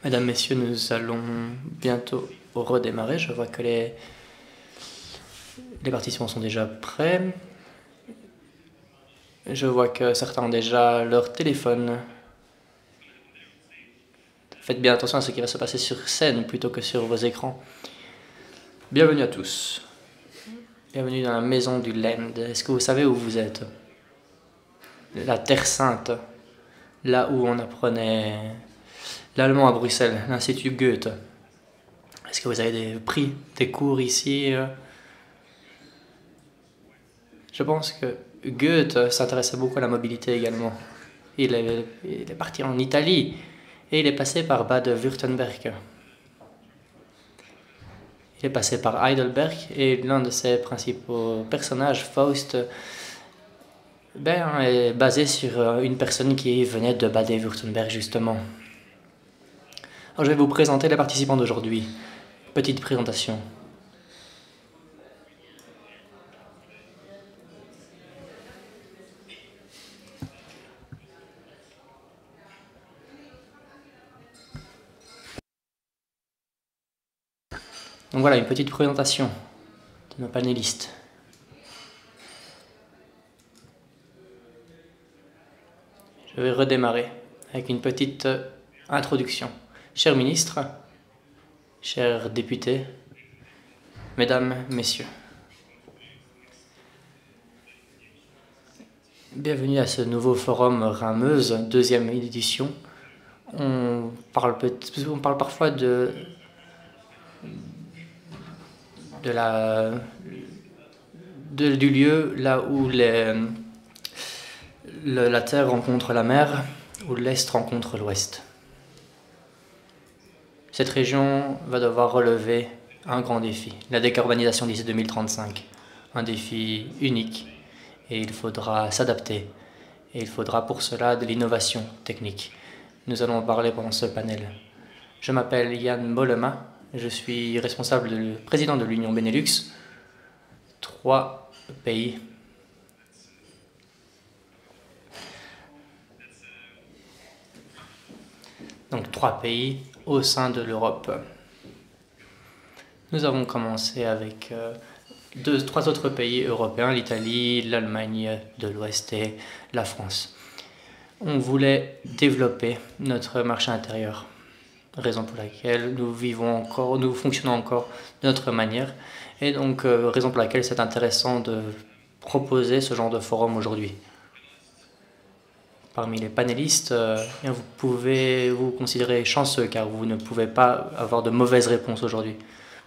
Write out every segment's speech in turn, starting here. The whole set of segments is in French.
Mesdames, Messieurs, nous allons bientôt redémarrer. Je vois que les participants sont déjà prêts. Je vois que certains ont déjà leur téléphone. Faites bien attention à ce qui va se passer sur scène plutôt que sur vos écrans. Bienvenue à tous. Bienvenue dans la maison du Land. Est-ce que vous savez où vous êtes? La Terre Sainte. Là où on apprenait l'allemand à Bruxelles, l'Institut Goethe. Est-ce que vous avez pris des cours ici? Je pense que Goethe s'intéressait beaucoup à la mobilité également. Il est parti en Italie et il est passé par Bade-Württemberg. Il est passé par Heidelberg et l'un de ses principaux personnages, Faust, est basé sur une personne qui venait de Bade-Württemberg justement. Alors je vais vous présenter les participants d'aujourd'hui. Petite présentation. Donc voilà, une petite présentation de nos panélistes. Je vais redémarrer avec une petite introduction. Cher ministre, chers députés, mesdames, messieurs, bienvenue à ce nouveau forum Rameuse, deuxième édition. On parle parfois du lieu là où la terre rencontre la mer, où l'Est rencontre l'Ouest. Cette région va devoir relever un grand défi, la décarbonisation d'ici 2035. Un défi unique et il faudra s'adapter. Et il faudra pour cela de l'innovation technique. Nous allons en parler pendant ce panel. Je m'appelle Yann Bollema, je suis président de l'Union Benelux, 3 pays. Donc 3 pays au sein de l'Europe. Nous avons commencé avec 3 autres pays européens, l'Italie, l'Allemagne de l'Ouest et la France. On voulait développer notre marché intérieur, raison pour laquelle nous fonctionnons encore de notre manière, et donc raison pour laquelle c'est intéressant de proposer ce genre de forum aujourd'hui. Parmi les panélistes, vous pouvez vous considérer chanceux car vous ne pouvez pas avoir de mauvaises réponses aujourd'hui.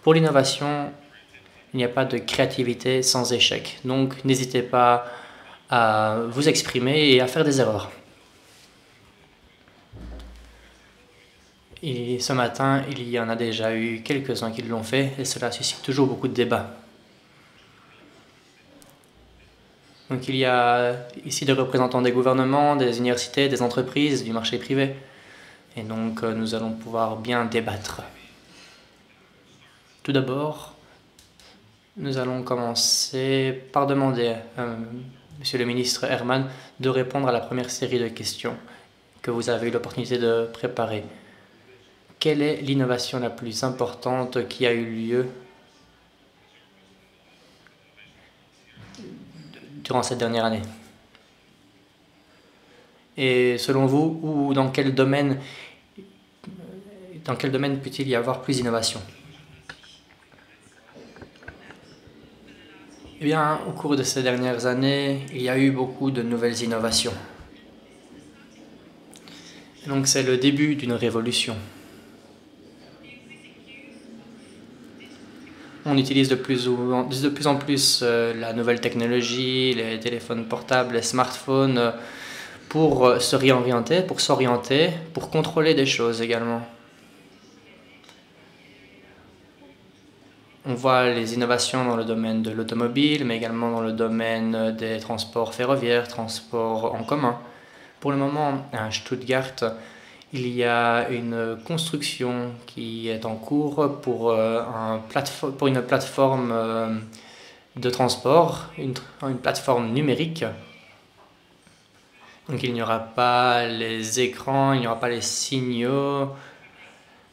Pour l'innovation, il n'y a pas de créativité sans échec, donc n'hésitez pas à vous exprimer et à faire des erreurs. Et ce matin, il y en a déjà eu quelques-uns qui l'ont fait et cela suscite toujours beaucoup de débats. Donc il y a ici des représentants des gouvernements, des universités, des entreprises, du marché privé. Et donc nous allons pouvoir bien débattre. Tout d'abord, nous allons commencer par demander à Monsieur le ministre Herman de répondre à la première série de questions que vous avez eu l'opportunité de préparer. Quelle est l'innovation la plus importante qui a eu lieu durant cette dernière année? Et selon vous, dans quel domaine peut-il y avoir plus d'innovation? Eh bien, au cours de ces dernières années, il y a eu beaucoup de nouvelles innovations. Donc c'est le début d'une révolution. On utilise de plus en plus la nouvelle technologie, les téléphones portables, les smartphones, pour se réorienter, pour s'orienter, pour contrôler des choses également. On voit les innovations dans le domaine de l'automobile, mais également dans le domaine des transports ferroviaires, transports en commun. Pour le moment, à Stuttgart, il y a une construction qui est en cours pour une plateforme de transport, une plateforme numérique. Donc il n'y aura pas les écrans, il n'y aura pas les signaux,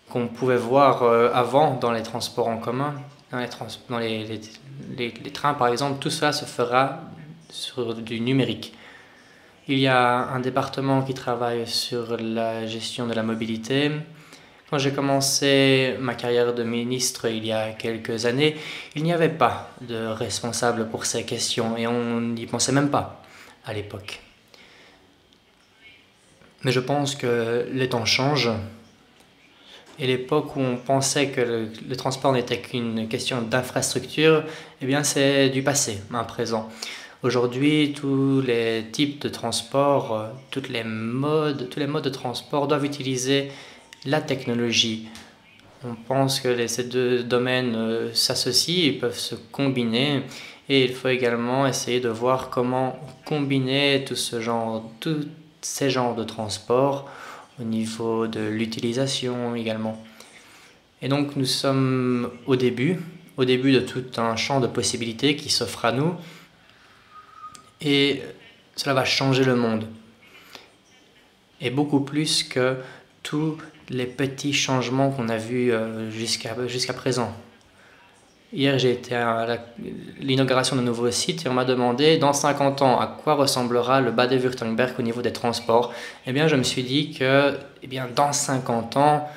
qu'on pouvait voir avant dans les transports en commun, dans les trains par exemple, tout cela se fera sur du numérique. Il y a un département qui travaille sur la gestion de la mobilité. Quand j'ai commencé ma carrière de ministre il y a quelques années, il n'y avait pas de responsable pour ces questions et on n'y pensait même pas à l'époque. Mais je pense que les temps changent et l'époque où on pensait que le transport n'était qu'une question d'infrastructure, eh bien c'est du passé, à présent. Aujourd'hui, tous les types de transport, tous les modes de transport doivent utiliser la technologie. On pense que ces deux domaines s'associent, ils peuvent se combiner et il faut également essayer de voir comment combiner tous ces genres de transport au niveau de l'utilisation également. Et donc nous sommes au début de tout un champ de possibilités qui s'offre à nous et cela va changer le monde. Et beaucoup plus que tous les petits changements qu'on a vus jusqu'à présent. Hier, j'ai été à l'inauguration d'un nouveau site et on m'a demandé dans 50 ans à quoi ressemblera le Bade-Württemberg au niveau des transports. Eh bien, je me suis dit que dans 50 ans,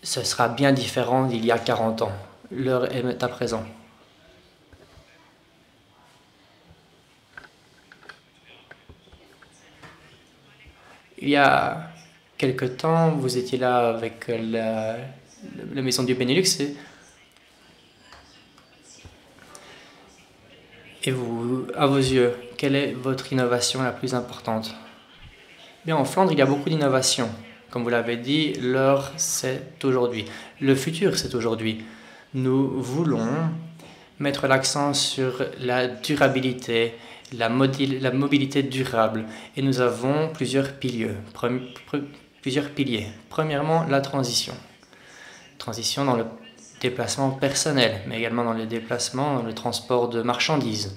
ce sera bien différent d'il y a 40 ans. L'heure est à présent. Il y a quelque temps, vous étiez là avec la maison du Benelux et vous, à vos yeux, quelle est votre innovation la plus importante? Bien, en Flandre, il y a beaucoup d'innovations. Comme vous l'avez dit, l'heure, c'est aujourd'hui. Le futur, c'est aujourd'hui. Nous voulons mettre l'accent sur la durabilité, la mobilité durable. Et nous avons plusieurs piliers. Premièrement, la transition. Transition dans le déplacement personnel, mais également dans les déplacements, dans le transport de marchandises.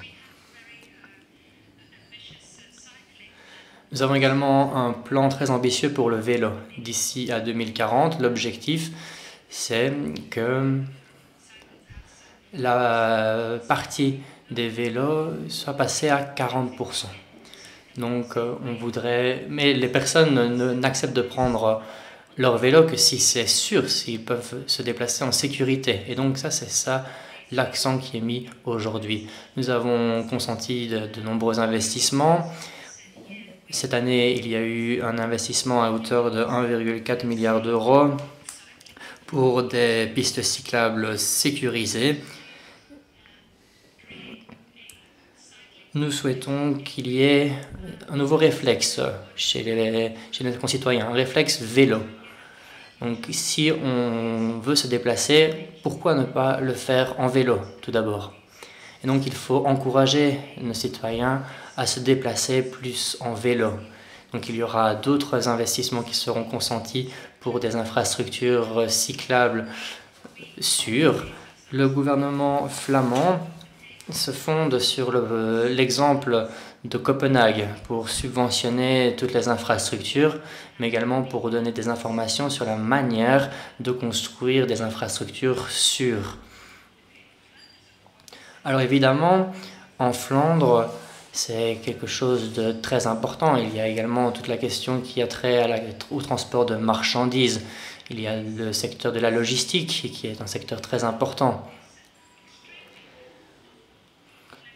Nous avons également un plan très ambitieux pour le vélo. D'ici à 2040, l'objectif, c'est que la partie des vélos soit passée à 40%. Donc on voudrait... Mais les personnes n'acceptent de prendre leur vélo que si c'est sûr, s'ils peuvent se déplacer en sécurité. Et donc c'est ça l'accent qui est mis aujourd'hui. Nous avons consenti de nombreux investissements. Cette année, il y a eu un investissement à hauteur de 1,4 milliard d'euros pour des pistes cyclables sécurisées. Nous souhaitons qu'il y ait un nouveau réflexe chez nos concitoyens, un réflexe vélo. Donc si on veut se déplacer, pourquoi ne pas le faire en vélo tout d'abord? Et donc il faut encourager nos citoyens à se déplacer plus en vélo. Donc il y aura d'autres investissements qui seront consentis pour des infrastructures cyclables sûres. Le gouvernement flamand se fonde sur l'exemple de Copenhague pour subventionner toutes les infrastructures, mais également pour donner des informations sur la manière de construire des infrastructures sûres. Alors évidemment, en Flandre, c'est quelque chose de très important. Il y a également toute la question qui a trait au transport de marchandises. Il y a le secteur de la logistique qui est un secteur très important.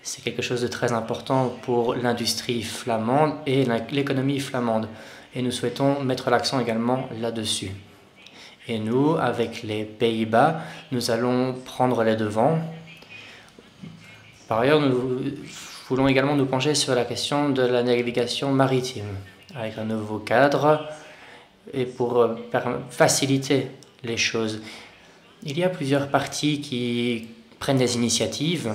C'est quelque chose de très important pour l'industrie flamande et l'économie flamande. Et nous souhaitons mettre l'accent également là-dessus. Et nous, avec les Pays-Bas, nous allons prendre les devants. Par ailleurs, nous voulons également nous pencher sur la question de la navigation maritime, avec un nouveau cadre et pour faciliter les choses. Il y a plusieurs parties qui prennent des initiatives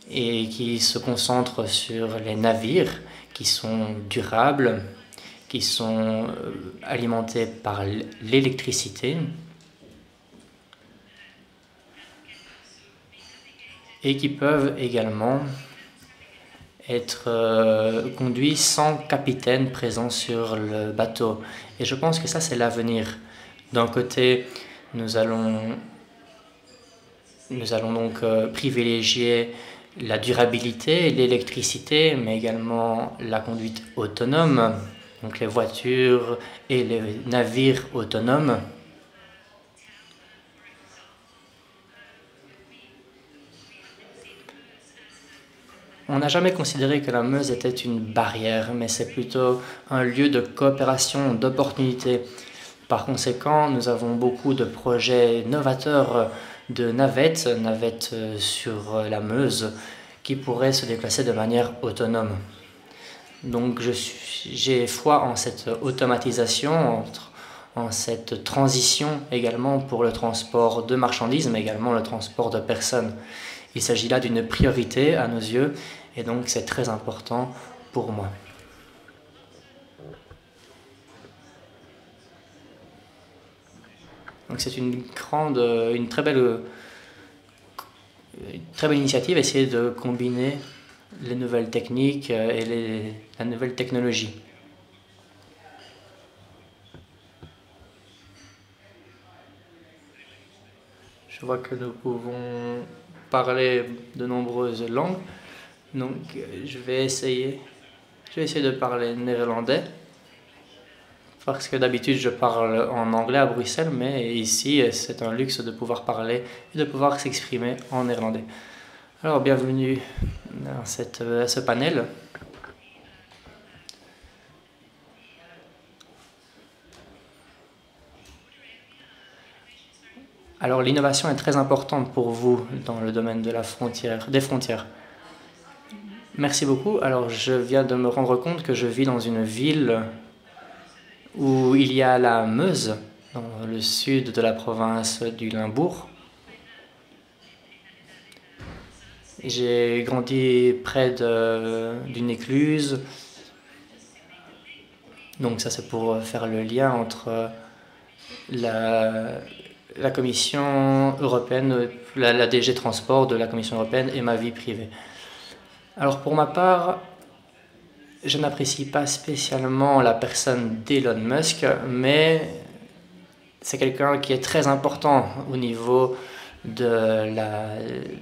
et qui se concentrent sur les navires qui sont durables, qui sont alimentés par l'électricité et qui peuvent également être conduit sans capitaine présent sur le bateau. Et je pense que ça, c'est l'avenir. D'un côté, nous allons donc privilégier la durabilité et l'électricité, mais également la conduite autonome, donc les voitures et les navires autonomes. On n'a jamais considéré que la Meuse était une barrière, mais c'est plutôt un lieu de coopération, d'opportunité. Par conséquent, nous avons beaucoup de projets novateurs de navettes sur la Meuse, qui pourraient se déplacer de manière autonome. Donc j'ai foi en cette automatisation, en cette transition également pour le transport de marchandises, mais également le transport de personnes. Il s'agit là d'une priorité à nos yeux, et donc c'est très important pour moi. Donc c'est une très belle initiative, essayer de combiner les nouvelles techniques et la nouvelle technologie. Je vois que nous pouvons parler de nombreuses langues, donc je vais essayer de parler néerlandais, parce que d'habitude je parle en anglais à Bruxelles, mais ici c'est un luxe de pouvoir parler et de pouvoir s'exprimer en néerlandais. Alors bienvenue dans ce panel. Alors l'innovation est très importante pour vous dans le domaine des frontières. Merci beaucoup. Alors je viens de me rendre compte que je vis dans une ville où il y a la Meuse, dans le sud de la province du Limbourg. J'ai grandi près d'une écluse. Donc ça c'est pour faire le lien entre la Commission européenne, la DG Transport de la Commission européenne et ma vie privée. Alors pour ma part, je n'apprécie pas spécialement la personne d'Elon Musk, mais c'est quelqu'un qui est très important au niveau des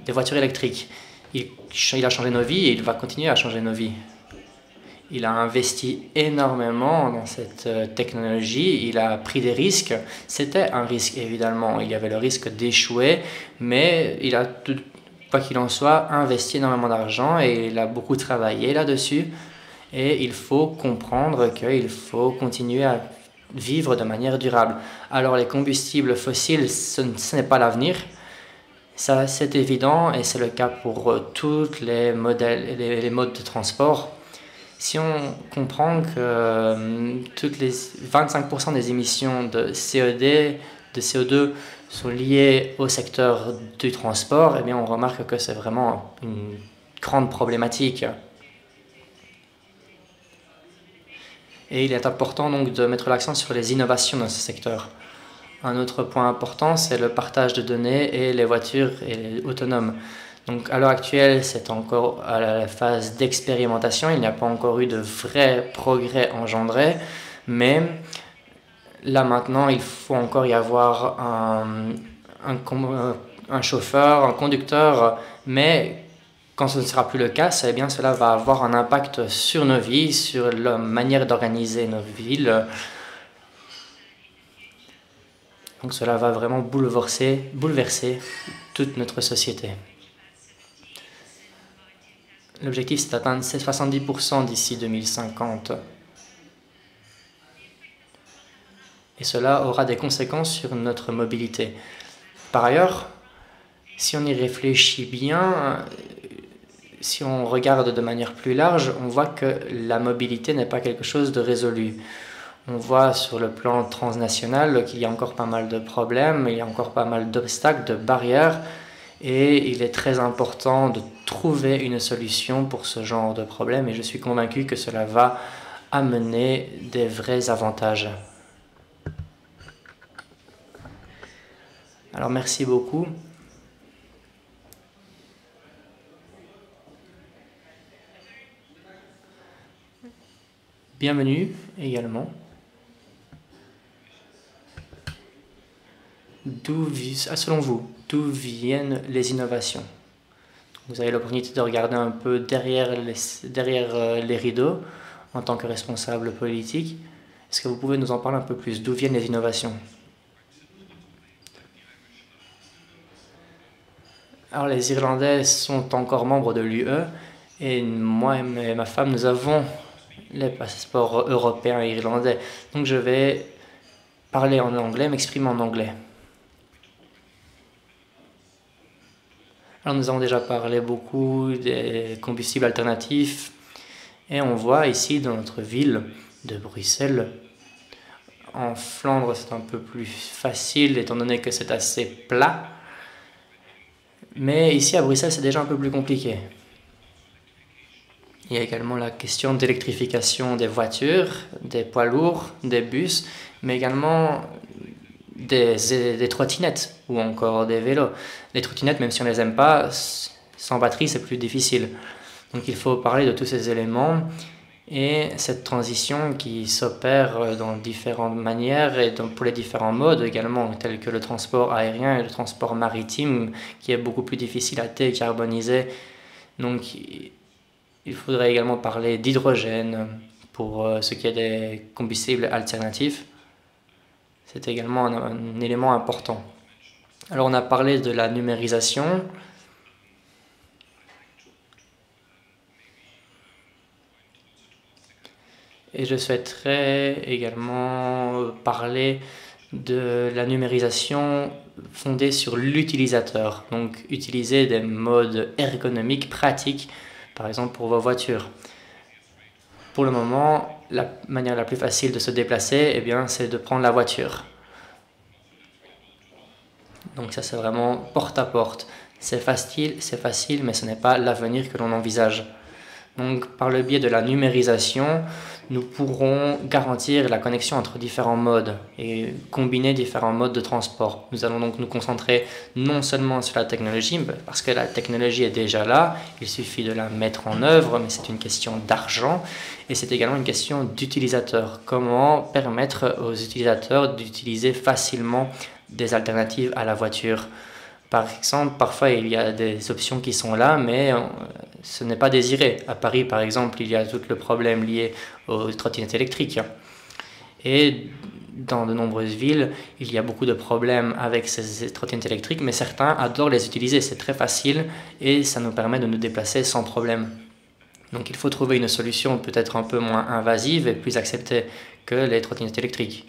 voitures électriques. Il a changé nos vies et il va continuer à changer nos vies. Il a investi énormément dans cette technologie, il a pris des risques. C'était un risque évidemment, il y avait le risque d'échouer, mais il a, quoi qu'il en soit, investi énormément d'argent et il a beaucoup travaillé là-dessus. Et il faut comprendre qu'il faut continuer à vivre de manière durable. Alors les combustibles fossiles, ce n'est pas l'avenir. Ça, c'est évident et c'est le cas pour tous les modes de transport. Si on comprend que toutes les 25% des émissions de CO2 sont liées au secteur du transport, eh bien on remarque que c'est vraiment une grande problématique. Et il est important donc de mettre l'accent sur les innovations dans ce secteur. Un autre point important, c'est le partage de données et les voitures autonomes. Donc à l'heure actuelle, c'est encore à la phase d'expérimentation, il n'y a pas encore eu de vrais progrès engendrés, mais là maintenant, il faut encore y avoir un chauffeur, un conducteur, mais quand ce ne sera plus le cas, eh bien, cela va avoir un impact sur nos vies, sur la manière d'organiser nos villes. Donc cela va vraiment bouleverser toute notre société. L'objectif, c'est d'atteindre 70% d'ici 2050. Et cela aura des conséquences sur notre mobilité. Par ailleurs, si on y réfléchit bien, si on regarde de manière plus large, on voit que la mobilité n'est pas quelque chose de résolu. On voit sur le plan transnational qu'il y a encore pas mal de problèmes, il y a encore pas mal d'obstacles, de barrières, et il est très important de trouver une solution pour ce genre de problème, et je suis convaincu que cela va amener des vrais avantages. Alors merci beaucoup. Bienvenue également. Selon vous, d'où viennent les innovations? Vous avez l'opportunité de regarder un peu derrière les rideaux en tant que responsable politique. Est-ce que vous pouvez nous en parler un peu plus? D'où viennent les innovations? Alors les Irlandais sont encore membres de l'UE et moi et ma femme, nous avons les passeports européens et irlandais. Donc je vais parler en anglais, m'exprimer en anglais. Alors nous avons déjà parlé beaucoup des combustibles alternatifs et on voit ici dans notre ville de Bruxelles, en Flandre c'est un peu plus facile étant donné que c'est assez plat, mais ici à Bruxelles c'est déjà un peu plus compliqué. Il y a également la question d'électrification des voitures, des poids lourds, des bus, mais également des trottinettes ou encore des vélos. Les trottinettes, même si on ne les aime pas, sans batterie, c'est plus difficile. Donc il faut parler de tous ces éléments et cette transition qui s'opère dans différentes manières et pour les différents modes également, tels que le transport aérien et le transport maritime, qui est beaucoup plus difficile à décarboniser. Donc il faudrait également parler d'hydrogène pour ce qui est des combustibles alternatifs. C'est également un élément important. Alors on a parlé de la numérisation. Et je souhaiterais également parler de la numérisation fondée sur l'utilisateur. Donc utiliser des modes ergonomiques pratiques, par exemple pour vos voitures. Pour le moment, la manière la plus facile de se déplacer, eh bien, c'est de prendre la voiture. Donc ça, c'est vraiment porte à porte. C'est facile, mais ce n'est pas l'avenir que l'on envisage. Donc par le biais de la numérisation, nous pourrons garantir la connexion entre différents modes et combiner différents modes de transport. Nous allons donc nous concentrer non seulement sur la technologie, parce que la technologie est déjà là, il suffit de la mettre en œuvre, mais c'est une question d'argent et c'est également une question d'utilisateur. Comment permettre aux utilisateurs d'utiliser facilement des alternatives à la voiture? Par exemple, parfois il y a des options qui sont là, mais ce n'est pas désiré. À Paris, par exemple, il y a tout le problème lié aux trottinettes électriques. Et dans de nombreuses villes, il y a beaucoup de problèmes avec ces trottinettes électriques, mais certains adorent les utiliser. C'est très facile et ça nous permet de nous déplacer sans problème. Donc il faut trouver une solution peut-être un peu moins invasive et plus acceptée que les trottinettes électriques.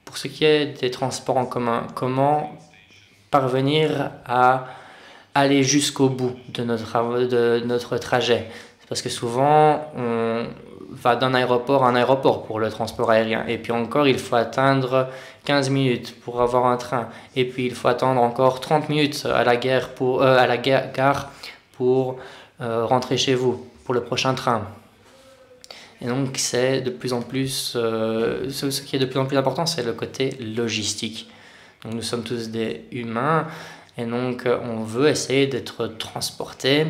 Pour ce qui est des transports en commun, comment parvenir à aller jusqu'au bout de notre trajet? Parce que souvent, on va d'un aéroport à un aéroport pour le transport aérien. Et puis encore, il faut attendre 15 minutes pour avoir un train. Et puis, il faut attendre encore 30 minutes à la gare pour rentrer chez vous, pour le prochain train. Et donc, c'est de plus en plus, ce qui est de plus en plus important, c'est le côté logistique. Donc, nous sommes tous des humains et donc on veut essayer d'être transportés.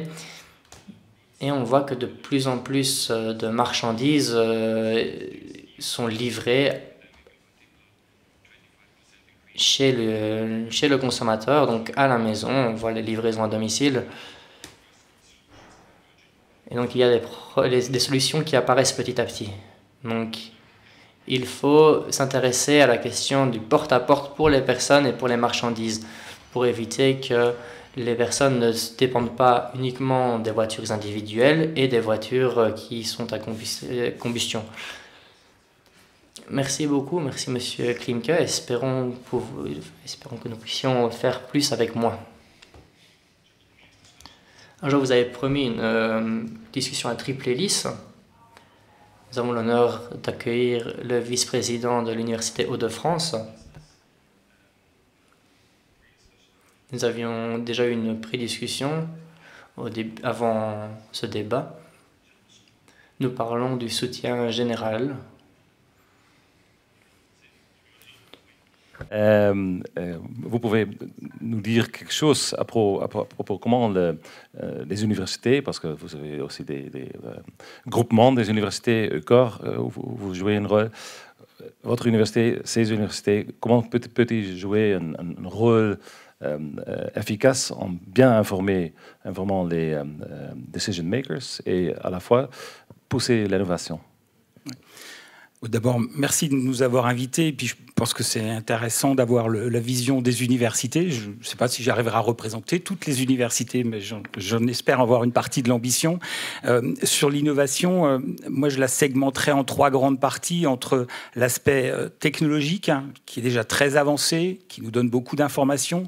Et on voit que de plus en plus de marchandises sont livrées chez le consommateur, donc à la maison. On voit les livraisons à domicile. Et donc il y a des solutions qui apparaissent petit à petit. Donc il faut s'intéresser à la question du porte-à-porte pour les personnes et pour les marchandises, pour éviter que les personnes ne dépendent pas uniquement des voitures individuelles et des voitures qui sont à combustion. Merci beaucoup, merci Monsieur Klimke. Espérons que nous puissions faire plus avec moins. Un jour, vous avez promis une discussion à triple hélice. Nous avons l'honneur d'accueillir le vice-président de l'Université Hauts-de-France. Nous avions déjà eu une pré-discussion avant ce débat. Nous parlons du soutien général. Vous pouvez nous dire quelque chose à propos comment les universités, parce que vous avez aussi des groupements des universités, EUCOR, où vous jouez un rôle. Votre université, ces universités, comment peut-il jouer un rôle efficace en bien informant les decision makers et à la fois pousser l'innovation? D'abord, merci de nous avoir invités. Et puis, je pense que c'est intéressant d'avoir la vision des universités. Je ne sais pas si j'arriverai à représenter toutes les universités, mais j'en espère avoir une partie de l'ambition. Sur l'innovation, moi, je la segmenterai en 3 grandes parties, entre l'aspect technologique, hein, qui est déjà très avancé, qui nous donne beaucoup d'informations.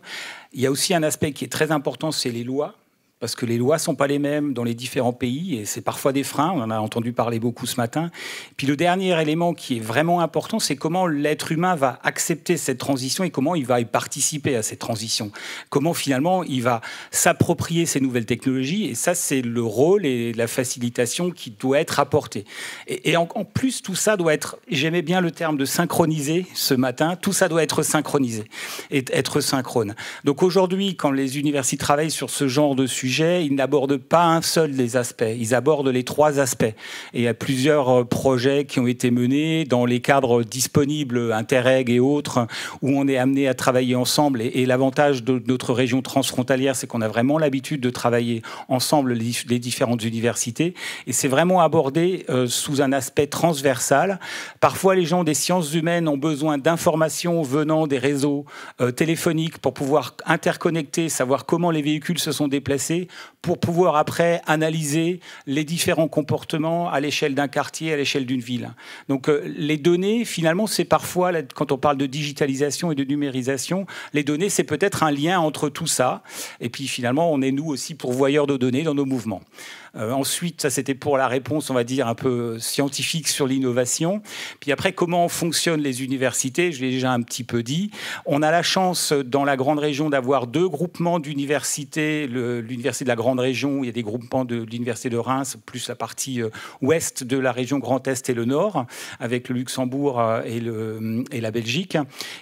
Il y a aussi un aspect qui est très important, c'est les lois. Parce que les lois ne sont pas les mêmes dans les différents pays et c'est parfois des freins, on en a entendu parler beaucoup ce matin. Puis le dernier élément qui est vraiment important, c'est comment l'être humain va accepter cette transition et comment il va y participer à cette transition. Comment finalement il va s'approprier ces nouvelles technologies, et ça c'est le rôle et la facilitation qui doit être apporté. Et en plus tout ça doit être, j'aimais bien le terme de synchroniser ce matin, tout ça doit être synchronisé et être synchrone. Donc aujourd'hui quand les universités travaillent sur ce genre de sujet, ils n'abordent pas un seul des aspects, ils abordent les 3 aspects. Et il y a plusieurs projets qui ont été menés dans les cadres disponibles, Interreg et autres, où on est amené à travailler ensemble. Et l'avantage de notre région transfrontalière, c'est qu'on a vraiment l'habitude de travailler ensemble les différentes universités. Et c'est vraiment abordé sous un aspect transversal. Parfois, les gens des sciences humaines ont besoin d'informations venant des réseaux téléphoniques pour pouvoir interconnecter, savoir comment les véhicules se sont déplacés, pour pouvoir après analyser les différents comportements à l'échelle d'un quartier, à l'échelle d'une ville. Donc les données, finalement, c'est parfois, quand on parle de digitalisation et de numérisation, les données, c'est peut-être un lien entre tout ça. Et puis finalement, on est nous aussi pourvoyeurs de données dans nos mouvements. Ensuite, ça c'était pour la réponse, on va dire, un peu scientifique sur l'innovation. Puis après, comment fonctionnent les universités? Je l'ai déjà un petit peu dit. On a la chance, dans la grande région, d'avoir 2 groupements d'universités. L'université de la grande région, il y a des groupements de l'université de Reims, plus la partie ouest de la région Grand Est et le Nord, avec le Luxembourg et la Belgique.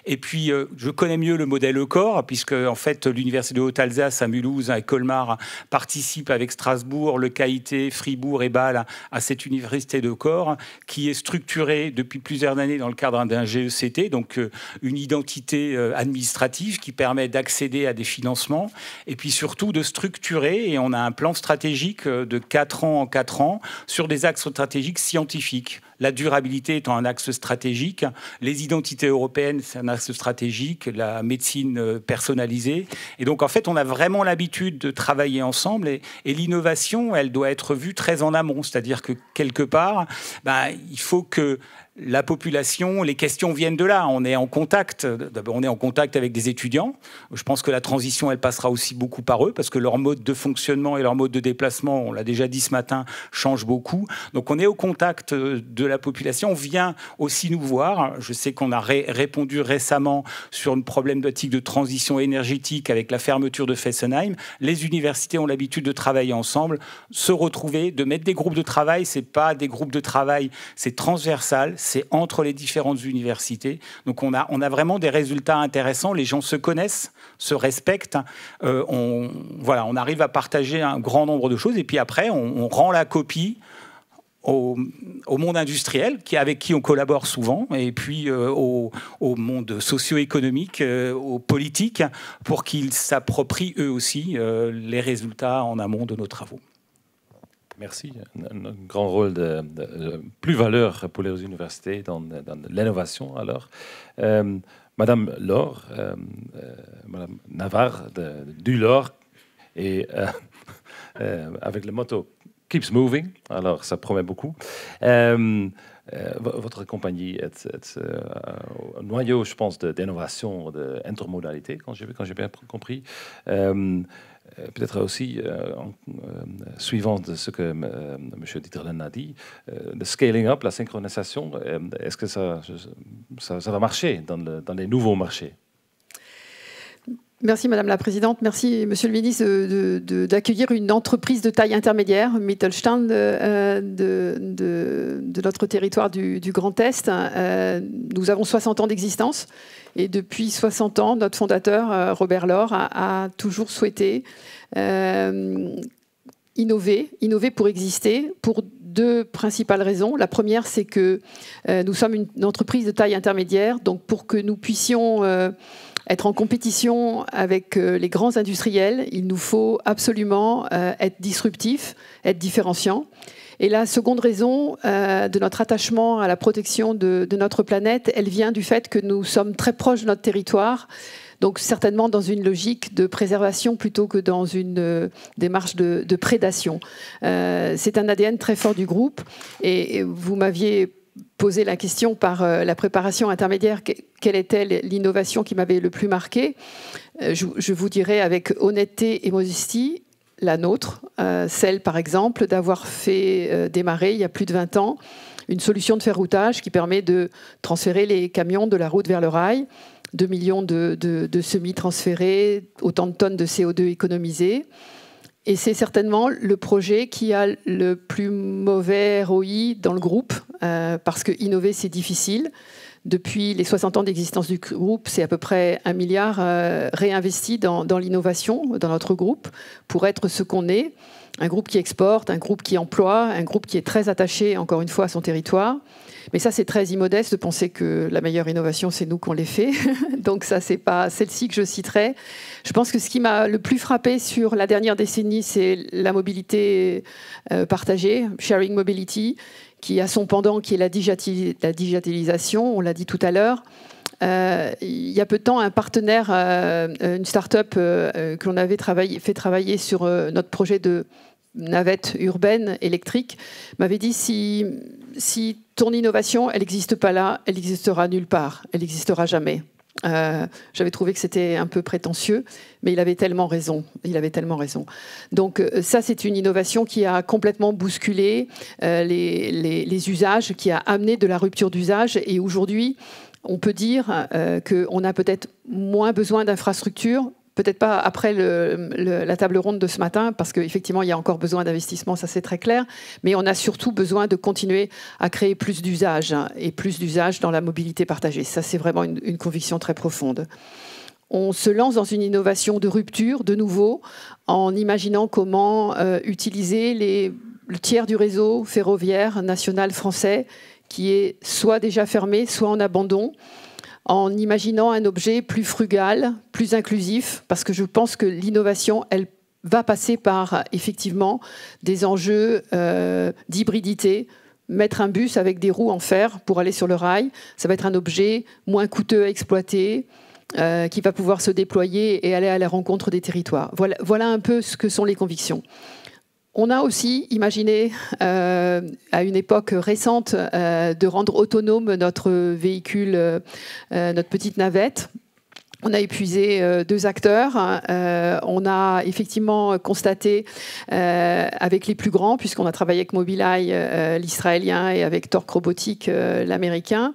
Et puis, je connais mieux le modèle EUCOR, puisque en fait, l'université de Haute-Alsace à Mulhouse et Colmar participe avec Strasbourg, le KIT, Fribourg et Bâle à cette université d'EUCOR qui est structurée depuis plusieurs années dans le cadre d'un GECT, donc une identité administrative qui permet d'accéder à des financements et puis surtout de structurer, et on a un plan stratégique de 4 ans en 4 ans sur des axes stratégiques scientifiques. La durabilité étant un axe stratégique, les identités européennes, c'est un axe stratégique, la médecine personnalisée. Et donc, en fait, on a vraiment l'habitude de travailler ensemble et l'innovation, elle doit être vue très en amont. C'est-à-dire que, quelque part, il faut que la population, les questions viennent de là. On est en contact. D'abord, on est en contact avec des étudiants. Je pense que la transition, elle passera aussi beaucoup par eux parce que leur mode de fonctionnement et leur mode de déplacement, on l'a déjà dit ce matin, change beaucoup. Donc, on est au contact de la population. On vient aussi nous voir. Je sais qu'on a répondu récemment sur une problématique de transition énergétique avec la fermeture de Fessenheim. Les universités ont l'habitude de travailler ensemble, se retrouver, de mettre des groupes de travail. C'est pas des groupes de travail, c'est transversal. C'est entre les différentes universités. Donc on a vraiment des résultats intéressants. Les gens se connaissent, se respectent. On arrive à partager un grand nombre de choses. Et puis après, on rend la copie au monde industriel, avec qui on collabore souvent, et puis au monde socio-économique, aux politiques, pour qu'ils s'approprient eux aussi les résultats en amont de nos travaux. Merci. Un grand rôle de plus-valeur pour les universités dans l'innovation, alors. Madame Laure, Madame Navarre du Laure, et avec le motto « Keeps moving », alors ça promet beaucoup. Votre compagnie est un noyau, je pense, d'innovation, d'intermodalité, quand j'ai bien compris. Peut-être aussi, suivant de ce que M. Dieterlen a dit, le scaling up, la synchronisation, est-ce que ça va marcher dans les nouveaux marchés? Merci Madame la Présidente, merci Monsieur le Ministre d'accueillir une entreprise de taille intermédiaire, Mittelstand, de notre territoire du Grand Est. Nous avons 60 ans d'existence et depuis 60 ans, notre fondateur, Robert Lor, a toujours souhaité innover pour exister, pour deux principales raisons. La première, c'est que nous sommes une entreprise de taille intermédiaire, donc pour que nous puissions être en compétition avec les grands industriels, il nous faut absolument être disruptif, être différenciant. Et la seconde raison de notre attachement à la protection de notre planète, elle vient du fait que nous sommes très proches de notre territoire, donc certainement dans une logique de préservation plutôt que dans une démarche de prédation. C'est un ADN très fort du groupe, et vous m'aviez posé la question par la préparation intermédiaire, quelle était l'innovation qui m'avait le plus marqué. Je vous dirais avec honnêteté et modestie, la nôtre, celle par exemple d'avoir fait démarrer il y a plus de 20 ans une solution de ferroutage qui permet de transférer les camions de la route vers le rail, 2 millions de semis transférés, autant de tonnes de CO2 économisées. Et c'est certainement le projet qui a le plus mauvais ROI dans le groupe, parce que innover, c'est difficile. Depuis les 60 ans d'existence du groupe, c'est à peu près 1 milliard réinvesti dans l'innovation, dans notre groupe, pour être ce qu'on est. Un groupe qui exporte, un groupe qui emploie, un groupe qui est très attaché, encore une fois, à son territoire. Mais ça, c'est très immodeste de penser que la meilleure innovation, c'est nous qu'on les fait. Donc ça, c'est pas celle-ci que je citerai. Je pense que ce qui m'a le plus frappé sur la dernière décennie, c'est la mobilité partagée, sharing mobility, qui a son pendant, qui est la digitalisation, on l'a dit tout à l'heure. Il y a peu de temps, un partenaire, une start-up que l'on avait fait travailler sur notre projet de navette urbaine électrique, m'avait dit si ton innovation, elle n'existe pas là, elle n'existera nulle part, elle n'existera jamais. J'avais trouvé que c'était un peu prétentieux, mais il avait tellement raison. Donc ça, c'est une innovation qui a complètement bousculé les usages, qui a amené de la rupture d'usage. Et aujourd'hui, on peut dire qu'on a peut-être moins besoin d'infrastructures, peut-être pas après la table ronde de ce matin, parce qu'effectivement, il y a encore besoin d'investissement, ça c'est très clair, mais on a surtout besoin de continuer à créer plus d'usages, et plus d'usages dans la mobilité partagée. Ça, c'est vraiment une conviction très profonde. On se lance dans une innovation de rupture, de nouveau, en imaginant comment utiliser le tiers du réseau ferroviaire national français, qui est soit déjà fermé, soit en abandon, en imaginant un objet plus frugal, plus inclusif, parce que je pense que l'innovation, elle va passer par, effectivement, des enjeux d'hybridité. Mettre un bus avec des roues en fer pour aller sur le rail, ça va être un objet moins coûteux à exploiter, qui va pouvoir se déployer et aller à la rencontre des territoires. Voilà un peu ce que sont les convictions. On a aussi imaginé, à une époque récente, de rendre autonome notre véhicule, notre petite navette. On a épuisé 2 acteurs. On a effectivement constaté, avec les plus grands, puisqu'on a travaillé avec Mobileye, l'israélien, et avec Torc Robotics, l'américain,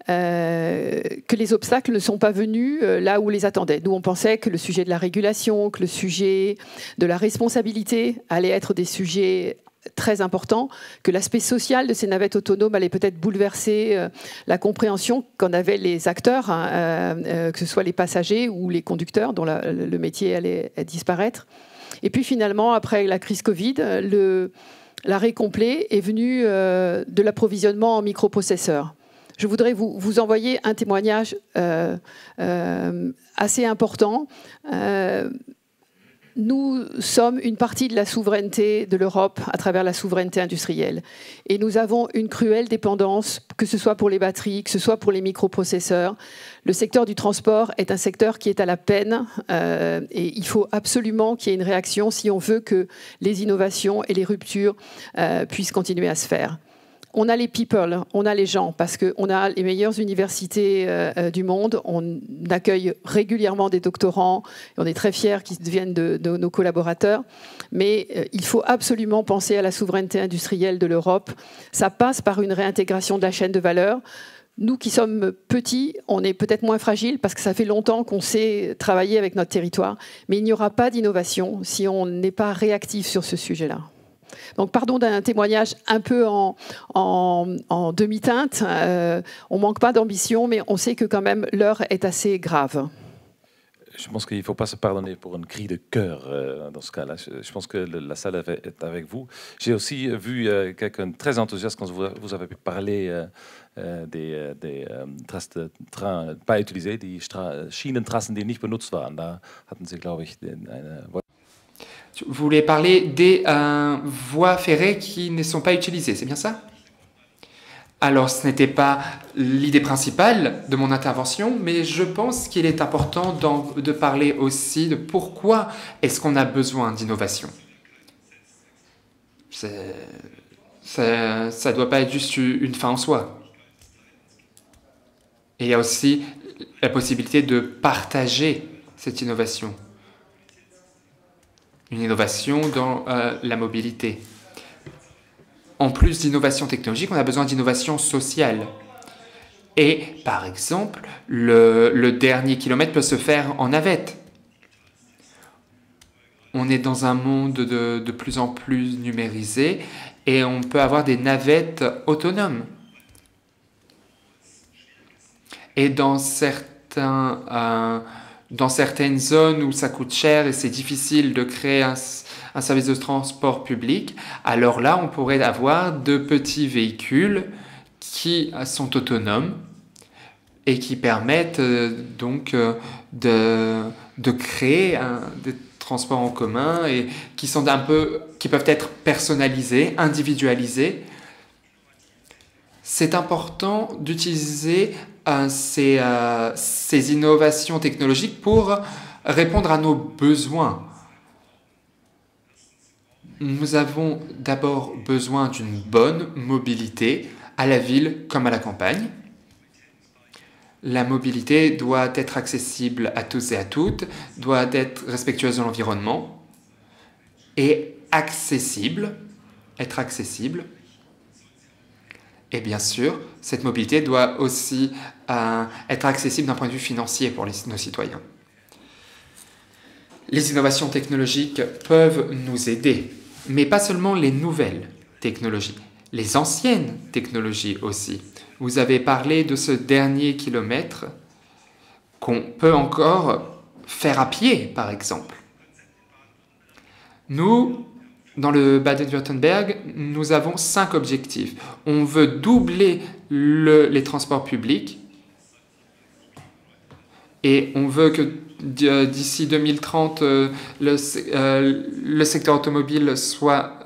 que les obstacles ne sont pas venus là où on les attendait. Nous, on pensait que le sujet de la régulation, que le sujet de la responsabilité allait être des sujets très importants, que l'aspect social de ces navettes autonomes allait peut-être bouleverser la compréhension qu'en avaient les acteurs, que ce soit les passagers ou les conducteurs, dont le métier allait disparaître. Et puis finalement, après la crise Covid, l'arrêt complet est venu de l'approvisionnement en microprocesseurs. Je voudrais vous envoyer un témoignage assez important. Nous sommes une partie de la souveraineté de l'Europe à travers la souveraineté industrielle. Et nous avons une cruelle dépendance, que ce soit pour les batteries, que ce soit pour les microprocesseurs. Le secteur du transport est un secteur qui est à la peine et il faut absolument qu'il y ait une réaction si on veut que les innovations et les ruptures puissent continuer à se faire. On a les people, on a les gens, parce qu'on a les meilleures universités du monde. On accueille régulièrement des doctorants. Et on est très fiers qu'ils deviennent de nos collaborateurs. Mais il faut absolument penser à la souveraineté industrielle de l'Europe. Ça passe par une réintégration de la chaîne de valeur. nous qui sommes petits, on est peut-être moins fragiles parce que ça fait longtemps qu'on sait travailler avec notre territoire, mais il n'y aura pas d'innovation si on n'est pas réactif sur ce sujet-là. Donc, pardon d'un témoignage un peu en demi-teinte. On ne manque pas d'ambition, mais on sait que quand même l'heure est assez grave. Je pense qu'il ne faut pas se pardonner pour un cri de cœur dans ce cas-là. Je pense que la salle est avec vous. J'ai aussi vu quelqu'un très enthousiaste quand vous avez parlé des traces de train pas utilisées, die Schienentrassen, die nicht benutzt waren. Da hatten Sie, glaube ich, Vous voulez parler des voies ferrées qui ne sont pas utilisées, c'est bien ça? Alors, ce n'était pas l'idée principale de mon intervention, mais je pense qu'il est important de parler aussi de pourquoi est-ce qu'on a besoin d'innovation. Ça ne doit pas être juste une fin en soi. Et il y a aussi la possibilité de partager cette innovation. Une innovation dans la mobilité. En plus d'innovation technologique, on a besoin d'innovation sociale. Et par exemple, le dernier kilomètre peut se faire en navette. On est dans un monde de plus en plus numérisé et on peut avoir des navettes autonomes. Et dans certaines zones où ça coûte cher et c'est difficile de créer un service de transport public, alors là, on pourrait avoir de petits véhicules qui sont autonomes et qui permettent donc de créer des transports en commun et qui peuvent être personnalisés, individualisés. C'est important d'utiliser ces innovations technologiques pour répondre à nos besoins. Nous avons d'abord besoin d'une bonne mobilité à la ville comme à la campagne. La mobilité doit être accessible à tous et à toutes, doit être respectueuse de l'environnement et être accessible. Et bien sûr, cette mobilité doit aussi être accessible d'un point de vue financier pour nos citoyens. Les innovations technologiques peuvent nous aider, mais pas seulement les nouvelles technologies, les anciennes technologies aussi. Vous avez parlé de ce dernier kilomètre qu'on peut encore faire à pied, par exemple. Nous, dans le Baden-Württemberg, nous avons 5 objectifs. On veut doubler les transports publics et on veut que d'ici 2030, le secteur automobile soit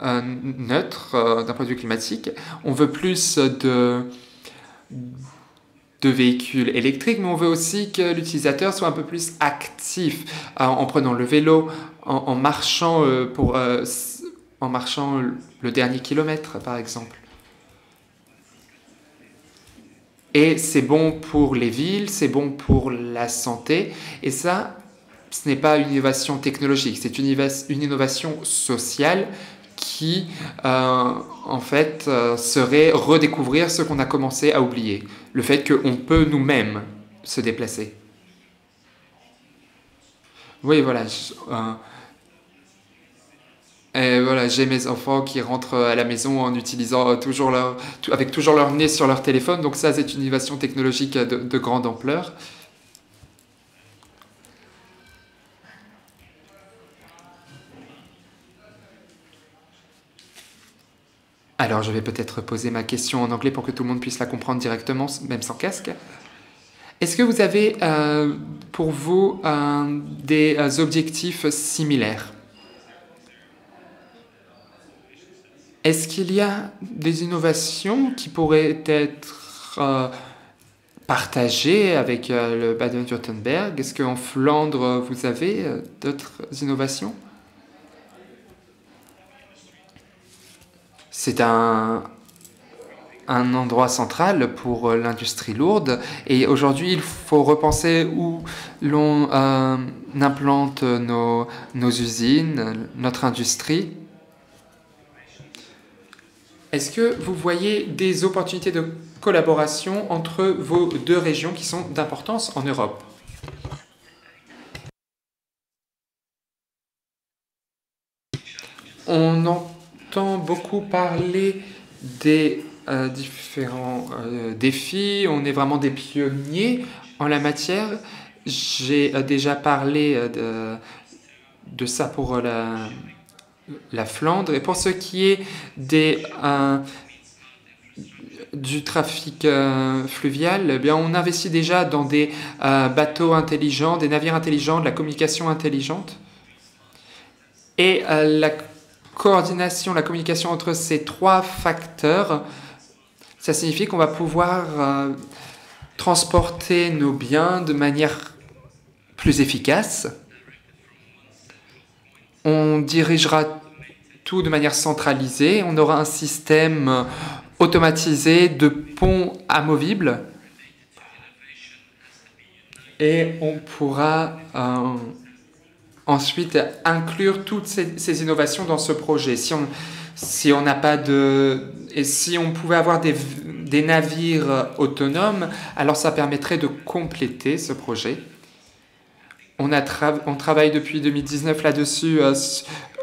neutre d'un point de vue climatique. On veut plus de véhicules électriques, mais on veut aussi que l'utilisateur soit un peu plus actif en prenant le vélo, en marchant le dernier kilomètre, par exemple. Et c'est bon pour les villes, c'est bon pour la santé. Et ça, ce n'est pas une innovation technologique, c'est une innovation sociale qui, en fait, serait redécouvrir ce qu'on a commencé à oublier. Le fait qu'on peut nous-mêmes se déplacer. Oui, voilà. Et voilà, j'ai mes enfants qui rentrent à la maison en utilisant avec toujours leur nez sur leur téléphone. Donc ça, c'est une innovation technologique de grande ampleur. Alors, je vais peut-être poser ma question en anglais pour que tout le monde puisse la comprendre directement, même sans casque. Est-ce que vous avez, pour vous, des objectifs similaires ? Est-ce qu'il y a des innovations qui pourraient être partagées avec le Baden-Württemberg? Est-ce qu'en Flandre, vous avez d'autres innovations? C'est un endroit central pour l'industrie lourde et aujourd'hui, il faut repenser où l'on implante nos usines, notre industrie. Est-ce que vous voyez des opportunités de collaboration entre vos deux régions qui sont d'importance en Europe? On entend beaucoup parler des différents défis. On est vraiment des pionniers en la matière. J'ai déjà parlé de ça pour la Flandre. Et pour ce qui est du trafic fluvial, eh bien, on investit déjà dans des bateaux intelligents, des navires intelligents, de la communication intelligente. Et la coordination, la communication entre ces trois facteurs, ça signifie qu'on va pouvoir transporter nos biens de manière plus efficace. On dirigera tout de manière centralisée. On aura un système automatisé de ponts amovibles. Et on pourra ensuite inclure toutes ces innovations dans ce projet. Si on n'a pas et si on pouvait avoir des navires autonomes, alors ça permettrait de compléter ce projet. On travaille depuis 2019 là-dessus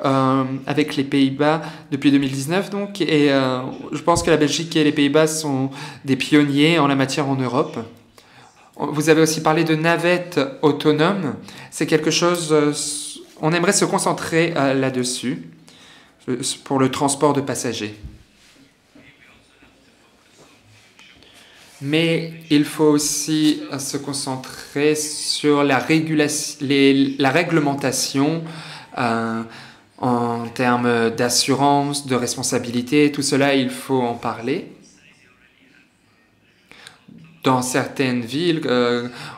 avec les Pays-Bas, depuis 2019 donc, et je pense que la Belgique et les Pays-Bas sont des pionniers en la matière en Europe. Vous avez aussi parlé de navettes autonomes. C'est quelque chose, on aimerait se concentrer là-dessus, pour le transport de passagers. Mais il faut aussi se concentrer sur la réglementation en termes d'assurance, de responsabilité. Tout cela, il faut en parler. Dans certaines villes,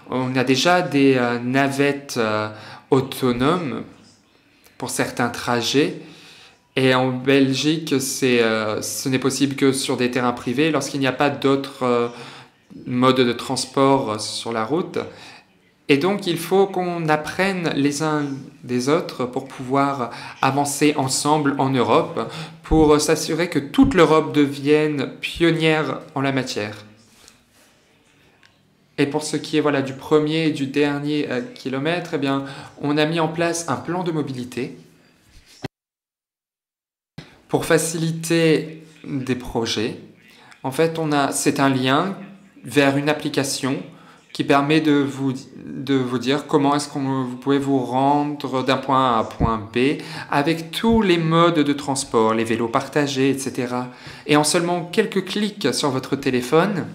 on a déjà des navettes autonomes pour certains trajets. Et en Belgique, ce n'est possible que sur des terrains privés lorsqu'il n'y a pas d'autres modes de transport sur la route. Et donc, il faut qu'on apprenne les uns des autres pour pouvoir avancer ensemble en Europe, pour s'assurer que toute l'Europe devienne pionnière en la matière. Et pour ce qui est du premier et du dernier kilomètre, eh bien, on a mis en place un plan de mobilité pour faciliter des projets. En fait, c'est un lien vers une application qui permet de vous dire comment est-ce que vous pouvez vous rendre d'un point A à un point B avec tous les modes de transport, les vélos partagés, etc. Et en seulement quelques clics sur votre téléphone,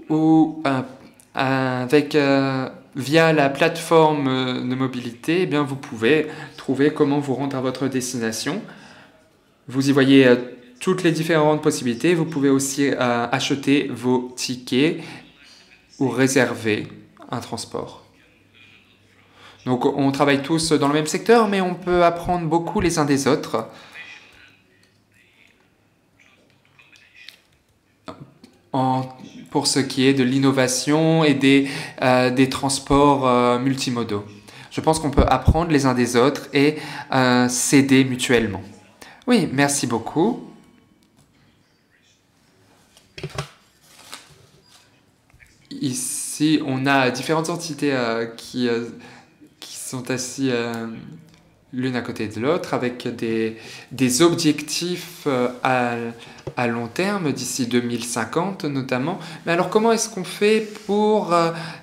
ou via la plateforme de mobilité, eh bien, vous pouvez trouver comment vous rendre à votre destination. Vous y voyez toutes les différentes possibilités. Vous pouvez aussi acheter vos tickets ou réserver un transport. Donc on travaille tous dans le même secteur, mais on peut apprendre beaucoup les uns des autres. Pour ce qui est de l'innovation et des transports multimodaux. Je pense qu'on peut apprendre les uns des autres et s'aider mutuellement. Oui, merci beaucoup. Ici, on a différentes entités qui sont assises l'une à côté de l'autre, avec des objectifs à long terme, d'ici 2050 notamment. Mais alors, comment est-ce qu'on fait pour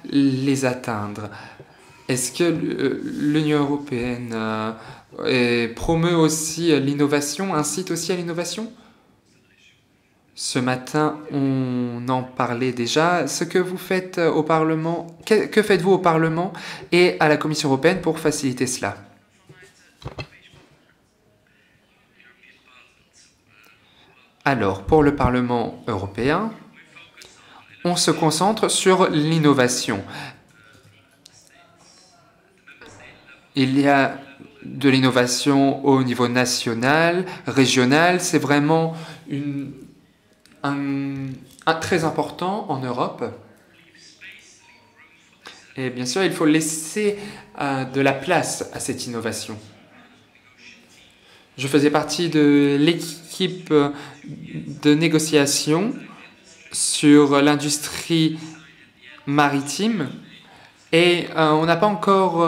les atteindre? Est-ce que l'Union européenne promeut aussi l'innovation, incite aussi à l'innovation? Ce matin, on en parlait déjà. Ce que vous faites au Parlement, que faites-vous au Parlement et à la Commission européenne pour faciliter cela? Alors, pour le Parlement européen, on se concentre sur l'innovation. Il y a de l'innovation au niveau national, régional. C'est vraiment très important en Europe. Et bien sûr, il faut laisser de la place à cette innovation. Je faisais partie de l'équipe de négociation sur l'industrie maritime et on n'a pas encore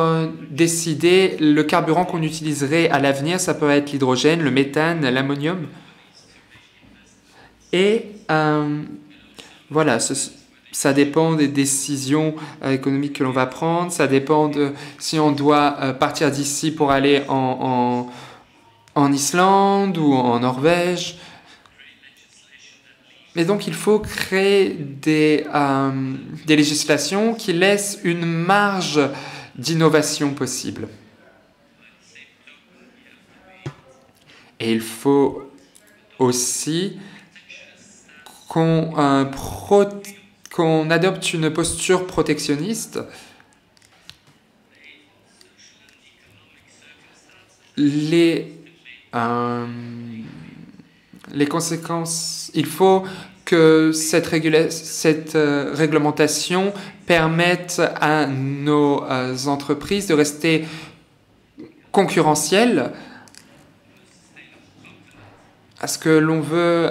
décidé le carburant qu'on utiliserait à l'avenir. Ça peut être l'hydrogène, le méthane, l'ammonium. Et voilà, ça dépend des décisions économiques que l'on va prendre. Ça dépend de si on doit partir d'ici pour aller en Islande ou en Norvège. Et donc, il faut créer des législations qui laissent une marge d'innovation possible. Et il faut aussi qu'on adopte une posture protectionniste. Les conséquences, il faut que cette réglementation permette à nos entreprises de rester concurrentielles. Est-ce que l'on veut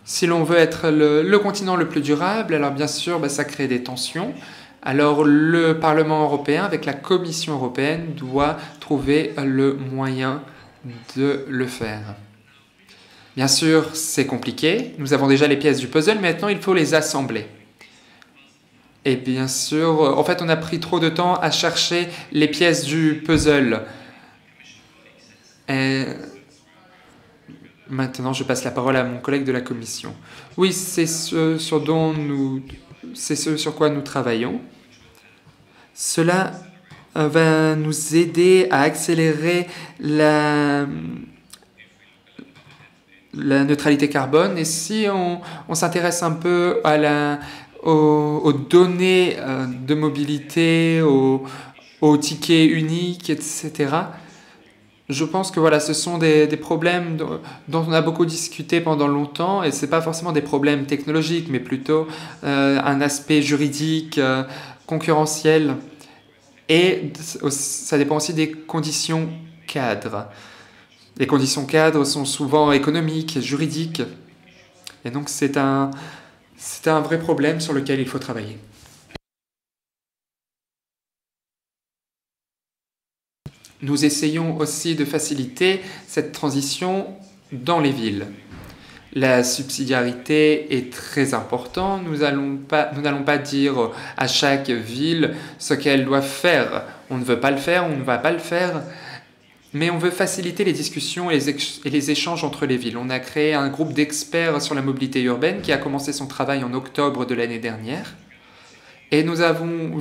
si l'on veut être le continent le plus durable, alors bien sûr, ça crée des tensions. Alors le Parlement européen, avec la Commission européenne, doit trouver le moyen de le faire. Bien sûr, c'est compliqué. Nous avons déjà les pièces du puzzle, maintenant il faut les assembler. Et bien sûr, en fait, on a pris trop de temps à chercher les pièces du puzzle. Et maintenant, je passe la parole à mon collègue de la Commission. Oui, c'est ce sur quoi nous travaillons. Cela va nous aider à accélérer la neutralité carbone. Et si on s'intéresse un peu aux données de mobilité, aux tickets uniques, etc., je pense que voilà, ce sont des problèmes dont on a beaucoup discuté pendant longtemps, et ce n'est pas forcément des problèmes technologiques, mais plutôt un aspect juridique, concurrentiel, et ça dépend aussi des conditions cadres. Les conditions cadres sont souvent économiques, juridiques, et donc c'est un vrai problème sur lequel il faut travailler. Nous essayons aussi de faciliter cette transition dans les villes. La subsidiarité est très importante. Nous n'allons pas dire à chaque ville ce qu'elle doit faire. On ne veut pas le faire, on ne va pas le faire. Mais on veut faciliter les discussions et les échanges entre les villes. On a créé un groupe d'experts sur la mobilité urbaine qui a commencé son travail en octobre de l'année dernière. Et nous avons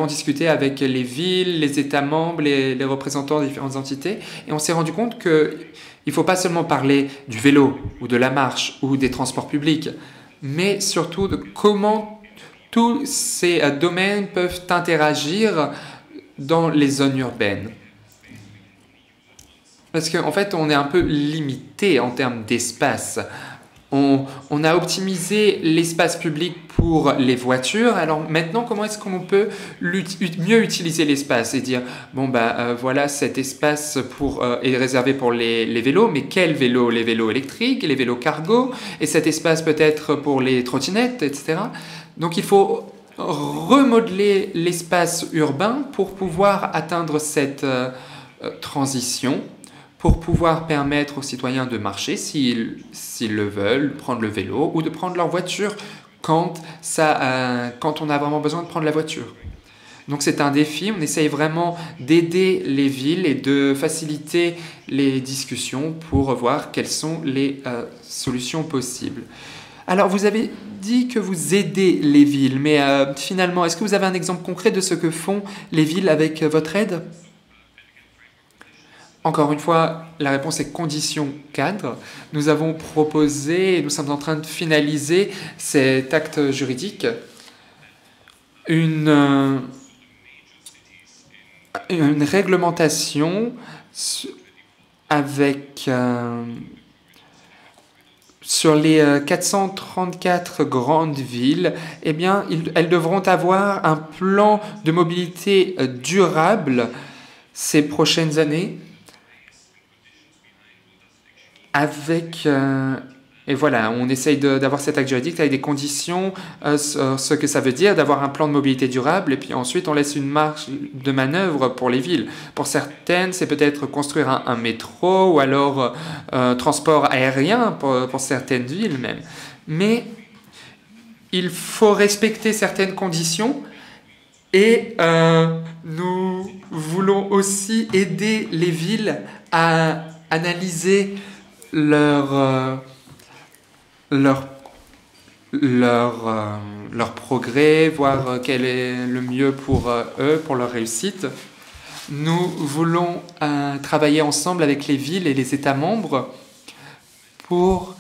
discuté avec les villes, les États membres, les représentants de différentes entités, et on s'est rendu compte qu'il ne faut pas seulement parler du vélo, ou de la marche, ou des transports publics, mais surtout de comment tous ces domaines peuvent interagir dans les zones urbaines. Parce qu'en fait, on est un peu limité en termes d'espace. On a optimisé l'espace public pour les voitures. Alors maintenant, comment est-ce qu'on peut mieux utiliser l'espace et dire, voilà, cet espace est réservé pour les vélos, mais quels vélos? Les vélos électriques, les vélos cargo, et cet espace peut-être pour les trottinettes, etc. Donc il faut remodeler l'espace urbain pour pouvoir atteindre cette transition, pour pouvoir permettre aux citoyens de marcher s'ils le veulent, prendre le vélo ou de prendre leur voiture quand on a vraiment besoin de prendre la voiture. Donc c'est un défi, on essaye vraiment d'aider les villes et de faciliter les discussions pour voir quelles sont les solutions possibles. Alors vous avez dit que vous aidez les villes, mais finalement, est-ce que vous avez un exemple concret de ce que font les villes avec votre aide ? Encore une fois, la réponse est condition cadre. Nous avons proposé, et nous sommes en train de finaliser cet acte juridique, une réglementation avec sur les 434 grandes villes, eh bien, elles devront avoir un plan de mobilité durable ces prochaines années avec... et voilà, on essaye d'avoir cet acte juridique avec des conditions, ce que ça veut dire d'avoir un plan de mobilité durable, et puis ensuite on laisse une marge de manœuvre pour les villes. Pour certaines, c'est peut-être construire un métro, ou alors transport aérien pour certaines villes même. Mais il faut respecter certaines conditions, et nous voulons aussi aider les villes à analyser leur progrès, voir quel est le mieux pour eux, pour leur réussite. Nous voulons travailler ensemble avec les villes et les États membres pour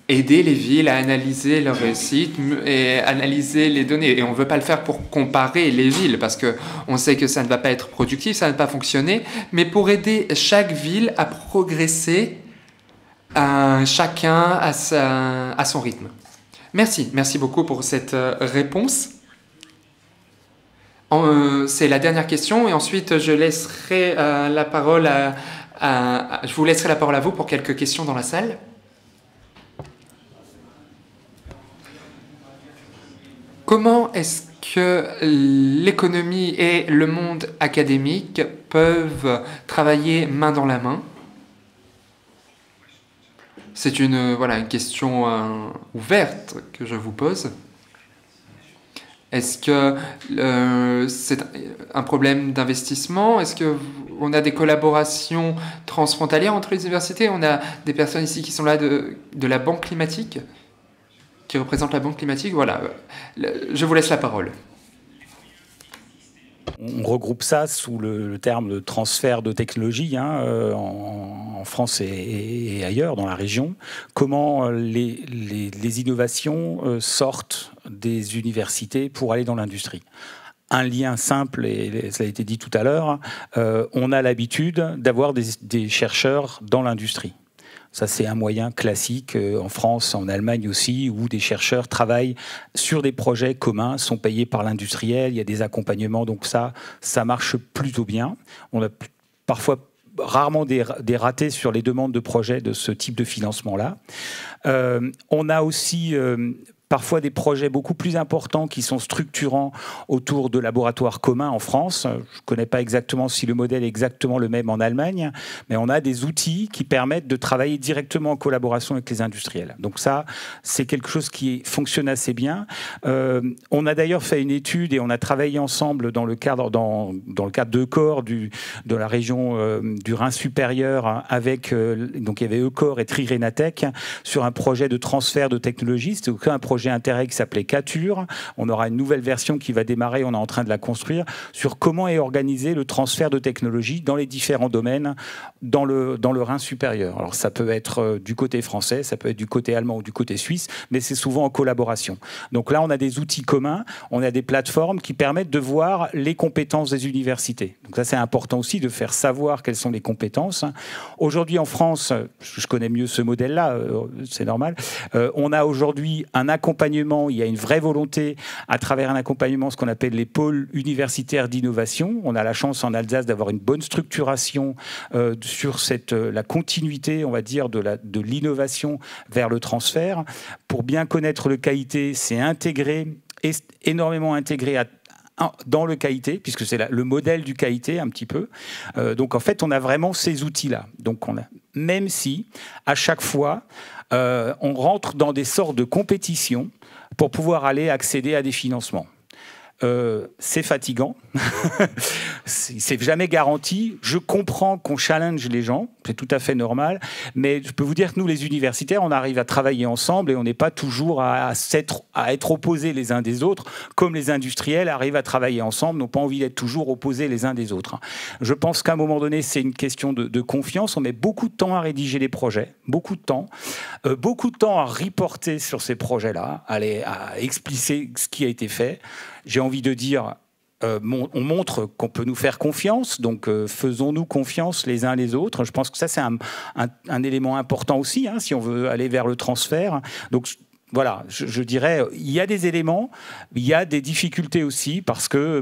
aider les villes à analyser leur réussite et analyser les données. Et on ne veut pas le faire pour comparer les villes, parce qu'on sait que ça ne va pas être productif, ça ne va pas fonctionner, mais pour aider chaque ville à progresser, chacun à son rythme. Merci beaucoup pour cette réponse. C'est la dernière question, et ensuite je laisserai la parole je vous laisserai la parole à vous pour quelques questions dans la salle. Comment est-ce que l'économie et le monde académique peuvent travailler main dans la main? C'est une question ouverte que je vous pose. Est-ce que c'est un problème d'investissement? Est-ce qu'on a des collaborations transfrontalières entre les universités? On a des personnes ici qui sont là de la Banque climatique, qui représentent la Banque climatique. Voilà, je vous laisse la parole. On regroupe ça sous le terme de transfert de technologie en France et ailleurs dans la région. Comment les innovations sortent des universités pour aller dans l'industrie. Un lien simple, et ça a été dit tout à l'heure, on a l'habitude d'avoir des chercheurs dans l'industrie. Ça, c'est un moyen classique en France, en Allemagne aussi, où des chercheurs travaillent sur des projets communs, sont payés par l'industriel, il y a des accompagnements, donc ça marche plutôt bien. On a rarement des ratés sur les demandes de projets de ce type de financement-là. On a aussi... parfois des projets beaucoup plus importants qui sont structurants autour de laboratoires communs en France. Je ne connais pas exactement si le modèle est exactement le même en Allemagne, mais on a des outils qui permettent de travailler directement en collaboration avec les industriels. Donc ça, c'est quelque chose qui fonctionne assez bien. On a d'ailleurs fait une étude et on a travaillé ensemble dans le cadre d'Eucor de la région du Rhin supérieur avec, donc il y avait Eucor et Trirénatech sur un projet de transfert de technologie. C'était un projet Interreg qui s'appelait Cature. On aura une nouvelle version qui va démarrer, on est en train de la construire, sur comment est organisé le transfert de technologie dans les différents domaines dans le Rhin supérieur. Alors ça peut être du côté français, ça peut être du côté allemand ou du côté suisse, mais c'est souvent en collaboration. Donc là, on a des outils communs, on a des plateformes qui permettent de voir les compétences des universités. Donc ça, c'est important aussi de faire savoir quelles sont les compétences. Aujourd'hui, en France, je connais mieux ce modèle-là, c'est normal, on a aujourd'hui un accompagnement, il y a une vraie volonté à travers un accompagnement, ce qu'on appelle les pôles universitaires d'innovation. On a la chance en Alsace d'avoir une bonne structuration sur la continuité, on va dire, de l'innovation vers le transfert. Pour bien connaître le KIT, c'est énormément intégré dans le KIT, puisque c'est le modèle du KIT un petit peu. Donc en fait, on a vraiment ces outils-là. Donc même si à chaque fois, on rentre dans des sortes de compétitions pour pouvoir aller accéder à des financements. C'est fatigant, c'est jamais garanti. Je comprends qu'on challenge les gens, c'est tout à fait normal, mais je peux vous dire que nous, les universitaires, on arrive à travailler ensemble et on n'est pas toujours à être opposés les uns des autres, comme les industriels arrivent à travailler ensemble, n'ont pas envie d'être toujours opposés les uns des autres. Je pense qu'à un moment donné, c'est une question de confiance. On met beaucoup de temps à rédiger les projets, beaucoup de temps à reporter sur ces projets-là, à expliquer ce qui a été fait. J'ai envie de dire, on montre qu'on peut nous faire confiance, donc faisons-nous confiance les uns les autres. Je pense que ça, c'est un élément important aussi, si on veut aller vers le transfert. Donc, voilà, je dirais, il y a des éléments, il y a des difficultés aussi parce que,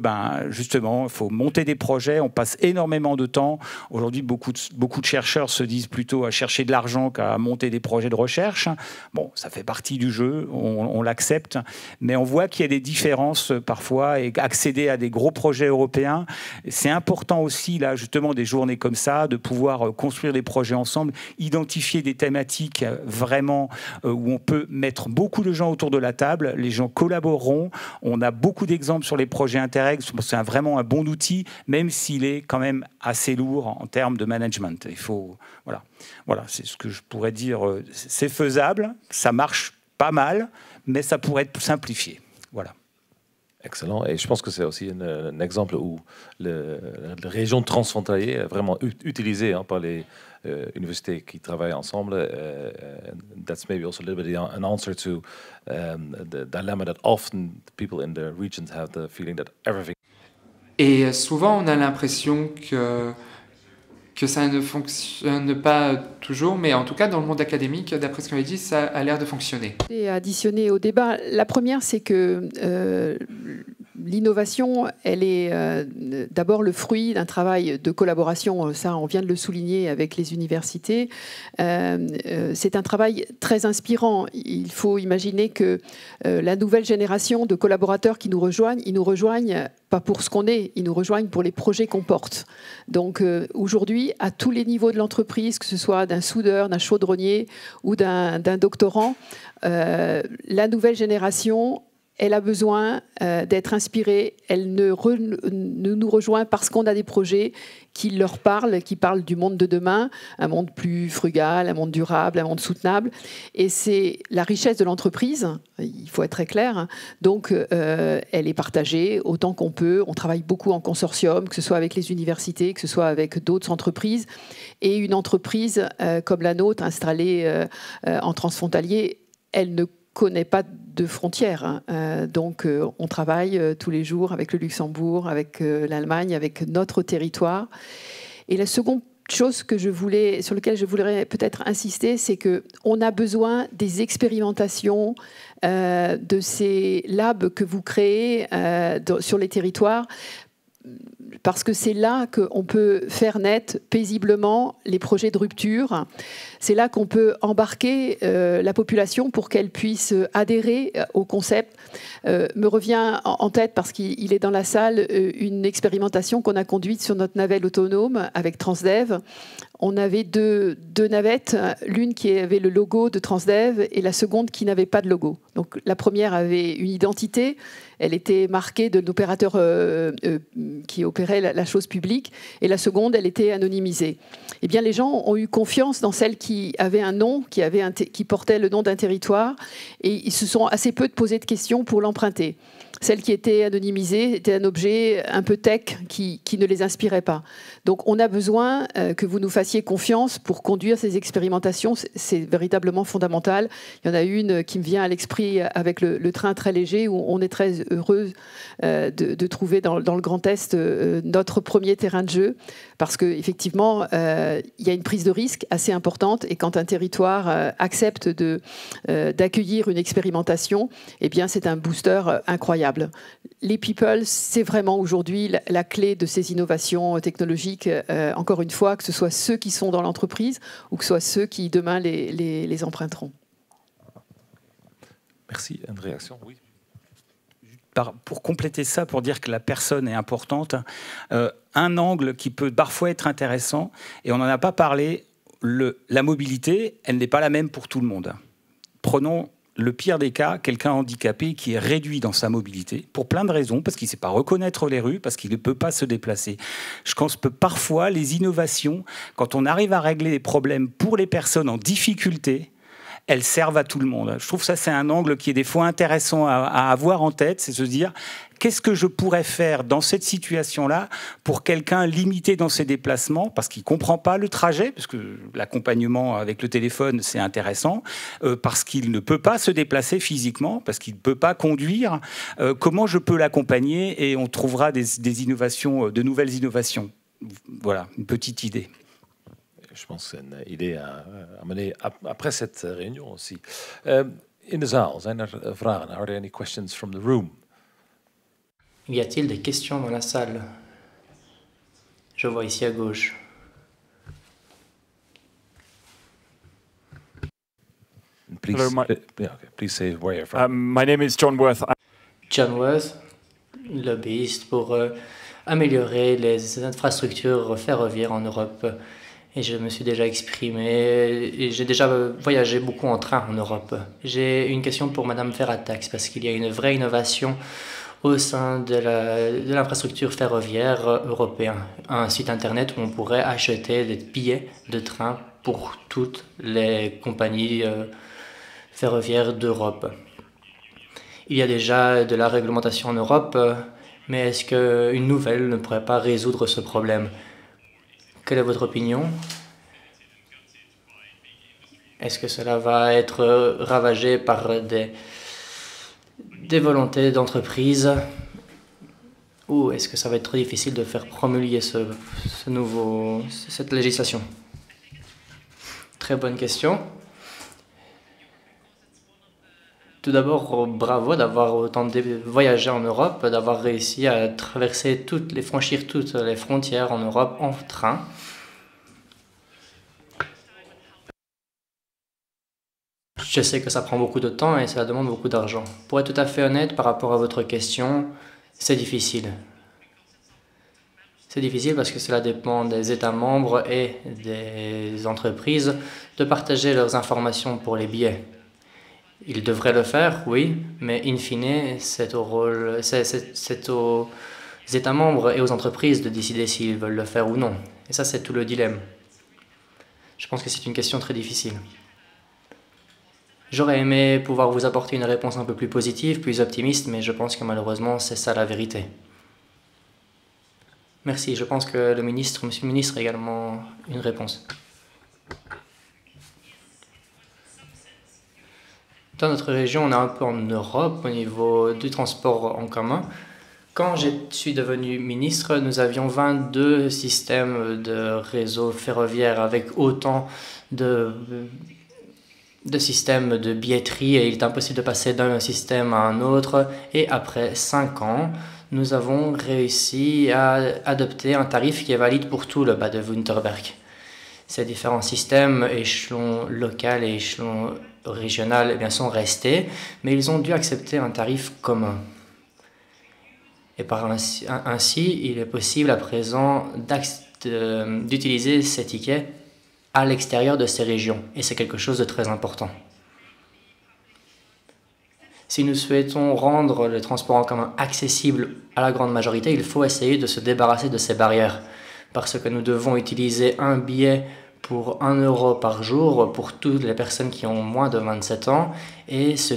justement, il faut monter des projets, on passe énormément de temps. Aujourd'hui, beaucoup de chercheurs se disent plutôt à chercher de l'argent qu'à monter des projets de recherche. Bon, ça fait partie du jeu, on l'accepte, mais on voit qu'il y a des différences parfois et accéder à des gros projets européens, c'est important aussi, là, justement, des journées comme ça, de pouvoir construire des projets ensemble, identifier des thématiques vraiment où on peut mettre beaucoup de gens autour de la table, les gens collaboreront. On a beaucoup d'exemples sur les projets Interreg. C'est vraiment un bon outil, même s'il est quand même assez lourd en termes de management. Il faut, voilà, c'est ce que je pourrais dire. C'est faisable, ça marche pas mal, mais ça pourrait être simplifié. Voilà. Excellent. Et je pense que c'est aussi un exemple où la région transfrontalière est vraiment utilisée par les universités qui travaillent ensemble. That's maybe also a little bit an answer to the dilemma that often people in the regions have the feeling that everything. Et souvent, on a l'impression que ça ne fonctionne pas toujours, mais en tout cas, dans le monde académique, d'après ce qu'on a dit, ça a l'air de fonctionner. Et additionner au débat, la première, c'est que l'innovation, elle est d'abord le fruit d'un travail de collaboration. Ça, on vient de le souligner avec les universités. C'est un travail très inspirant. Il faut imaginer que la nouvelle génération de collaborateurs qui nous rejoignent, ils nous rejoignent pas pour ce qu'on est, ils nous rejoignent pour les projets qu'on porte. Donc aujourd'hui, à tous les niveaux de l'entreprise, que ce soit d'un soudeur, d'un chaudronnier ou d'un doctorant, la nouvelle génération, elle a besoin d'être inspirée. Elle nous rejoint parce qu'on a des projets qui leur parlent, qui parlent du monde de demain, un monde plus frugal, un monde durable, un monde soutenable. Et c'est la richesse de l'entreprise, il faut être très clair. Donc, elle est partagée autant qu'on peut. On travaille beaucoup en consortium, que ce soit avec les universités, que ce soit avec d'autres entreprises. Et une entreprise comme la nôtre, installée en transfrontalier, elle ne connaît pas de frontières. Donc, on travaille tous les jours avec le Luxembourg, avec l'Allemagne, avec notre territoire. Et la seconde chose sur laquelle je voudrais peut-être insister, c'est qu'on a besoin des expérimentations de ces labs que vous créez sur les territoires, parce que c'est là qu'on peut faire naître paisiblement les projets de rupture. C'est là qu'on peut embarquer la population pour qu'elle puisse adhérer au concept. Me revient en tête, parce qu'il est dans la salle, une expérimentation qu'on a conduite sur notre navette autonome avec Transdev. On avait deux navettes, l'une qui avait le logo de Transdev et la seconde qui n'avait pas de logo. Donc la première avait une identité, elle était marquée de l'opérateur qui opérait la chose publique, et la seconde, elle était anonymisée. Eh bien, les gens ont eu confiance dans celle qui avait un nom, qui portait le nom d'un territoire, et ils se sont assez peu posé de questions pour l'emprunter. Celle qui était anonymisée était un objet un peu tech qui ne les inspirait pas. Donc on a besoin que vous nous fassiez confiance pour conduire ces expérimentations. C'est véritablement fondamental. Il y en a une qui me vient à l'esprit avec le train très léger, où on est très heureux de trouver dans le Grand Est notre premier terrain de jeu, parce qu'effectivement, il y a une prise de risque assez importante, et quand un territoire accepte d'accueillir une expérimentation, eh bien c'est un booster incroyable. Les people, c'est vraiment aujourd'hui la clé de ces innovations technologiques, encore une fois, que ce soit ceux qui sont dans l'entreprise ou que ce soit ceux qui demain les emprunteront. Merci. Une réaction? Oui. Pour compléter ça, pour dire que la personne est importante, un angle qui peut parfois être intéressant, et on n'en a pas parlé, la mobilité, elle n'est pas la même pour tout le monde. Prenons le pire des cas, quelqu'un handicapé qui est réduit dans sa mobilité, pour plein de raisons, parce qu'il ne sait pas reconnaître les rues, parce qu'il ne peut pas se déplacer. Je pense que parfois, les innovations, quand on arrive à régler les problèmes pour les personnes en difficulté, elles servent à tout le monde. Je trouve que ça, c'est un angle qui est des fois intéressant à avoir en tête, c'est se dire qu'est-ce que je pourrais faire dans cette situation-là pour quelqu'un limité dans ses déplacements, parce qu'il ne comprend pas le trajet, parce que l'accompagnement avec le téléphone, c'est intéressant, parce qu'il ne peut pas se déplacer physiquement, parce qu'il ne peut pas conduire. Comment je peux l'accompagner? Et on trouvera des innovations, de nouvelles innovations. Voilà, une petite idée. Je pense que c'est une idée à mener après cette réunion aussi. In de zaal, zijn er vragen? Are there any questions from the room? Y a-t-il des questions dans la salle? Je vois ici à gauche. Please, Hello, please say where you're from. my name is John Worth. John Worth, lobbyiste pour améliorer les infrastructures ferroviaires en Europe. Et je me suis déjà exprimé, et j'ai déjà voyagé beaucoup en train en Europe. J'ai une question pour Madame Ferratax, parce qu'il y a une vraie innovation au sein de l'infrastructure ferroviaire européenne. Un site internet où on pourrait acheter des billets de train pour toutes les compagnies ferroviaires d'Europe. Il y a déjà de la réglementation en Europe, mais est-ce qu'une nouvelle ne pourrait pas résoudre ce problème? Quelle est votre opinion? Est-ce que cela va être ravagé par des volontés d'entreprise, ou est-ce que ça va être trop difficile de faire promulguer cette législation? Très bonne question. Tout d'abord, bravo d'avoir autant voyagé en Europe, d'avoir réussi à franchir toutes les frontières en Europe en train. Je sais que ça prend beaucoup de temps et ça demande beaucoup d'argent. Pour être tout à fait honnête par rapport à votre question, c'est difficile. C'est difficile parce que cela dépend des États membres et des entreprises de partager leurs informations pour les billets. Ils devraient le faire, oui, mais in fine, c'est aux États membres et aux entreprises de décider s'ils veulent le faire ou non. Et ça, c'est tout le dilemme. Je pense que c'est une question très difficile. J'aurais aimé pouvoir vous apporter une réponse un peu plus positive, plus optimiste, mais je pense que malheureusement, c'est ça la vérité. Merci. Je pense que monsieur le ministre, a également une réponse. Dans notre région, on est un peu en Europe au niveau du transport en commun. Quand je suis devenu ministre, nous avions 22 systèmes de réseau ferroviaire avec autant de systèmes de billetterie et il est impossible de passer d'un système à un autre. Et après 5 ans, nous avons réussi à adopter un tarif qui est valide pour tout le Bade-Württemberg. Ces différents systèmes, échelon local et échelon régional, eh bien, sont restés, mais ils ont dû accepter un tarif commun. Et ainsi, il est possible à présent d'utiliser ces tickets à l'extérieur de ces régions, et c'est quelque chose de très important. Si nous souhaitons rendre le transport en commun accessible à la grande majorité, il faut essayer de se débarrasser de ces barrières, parce que nous devons utiliser un billet pour 1 € par jour pour toutes les personnes qui ont moins de 27 ans, et ce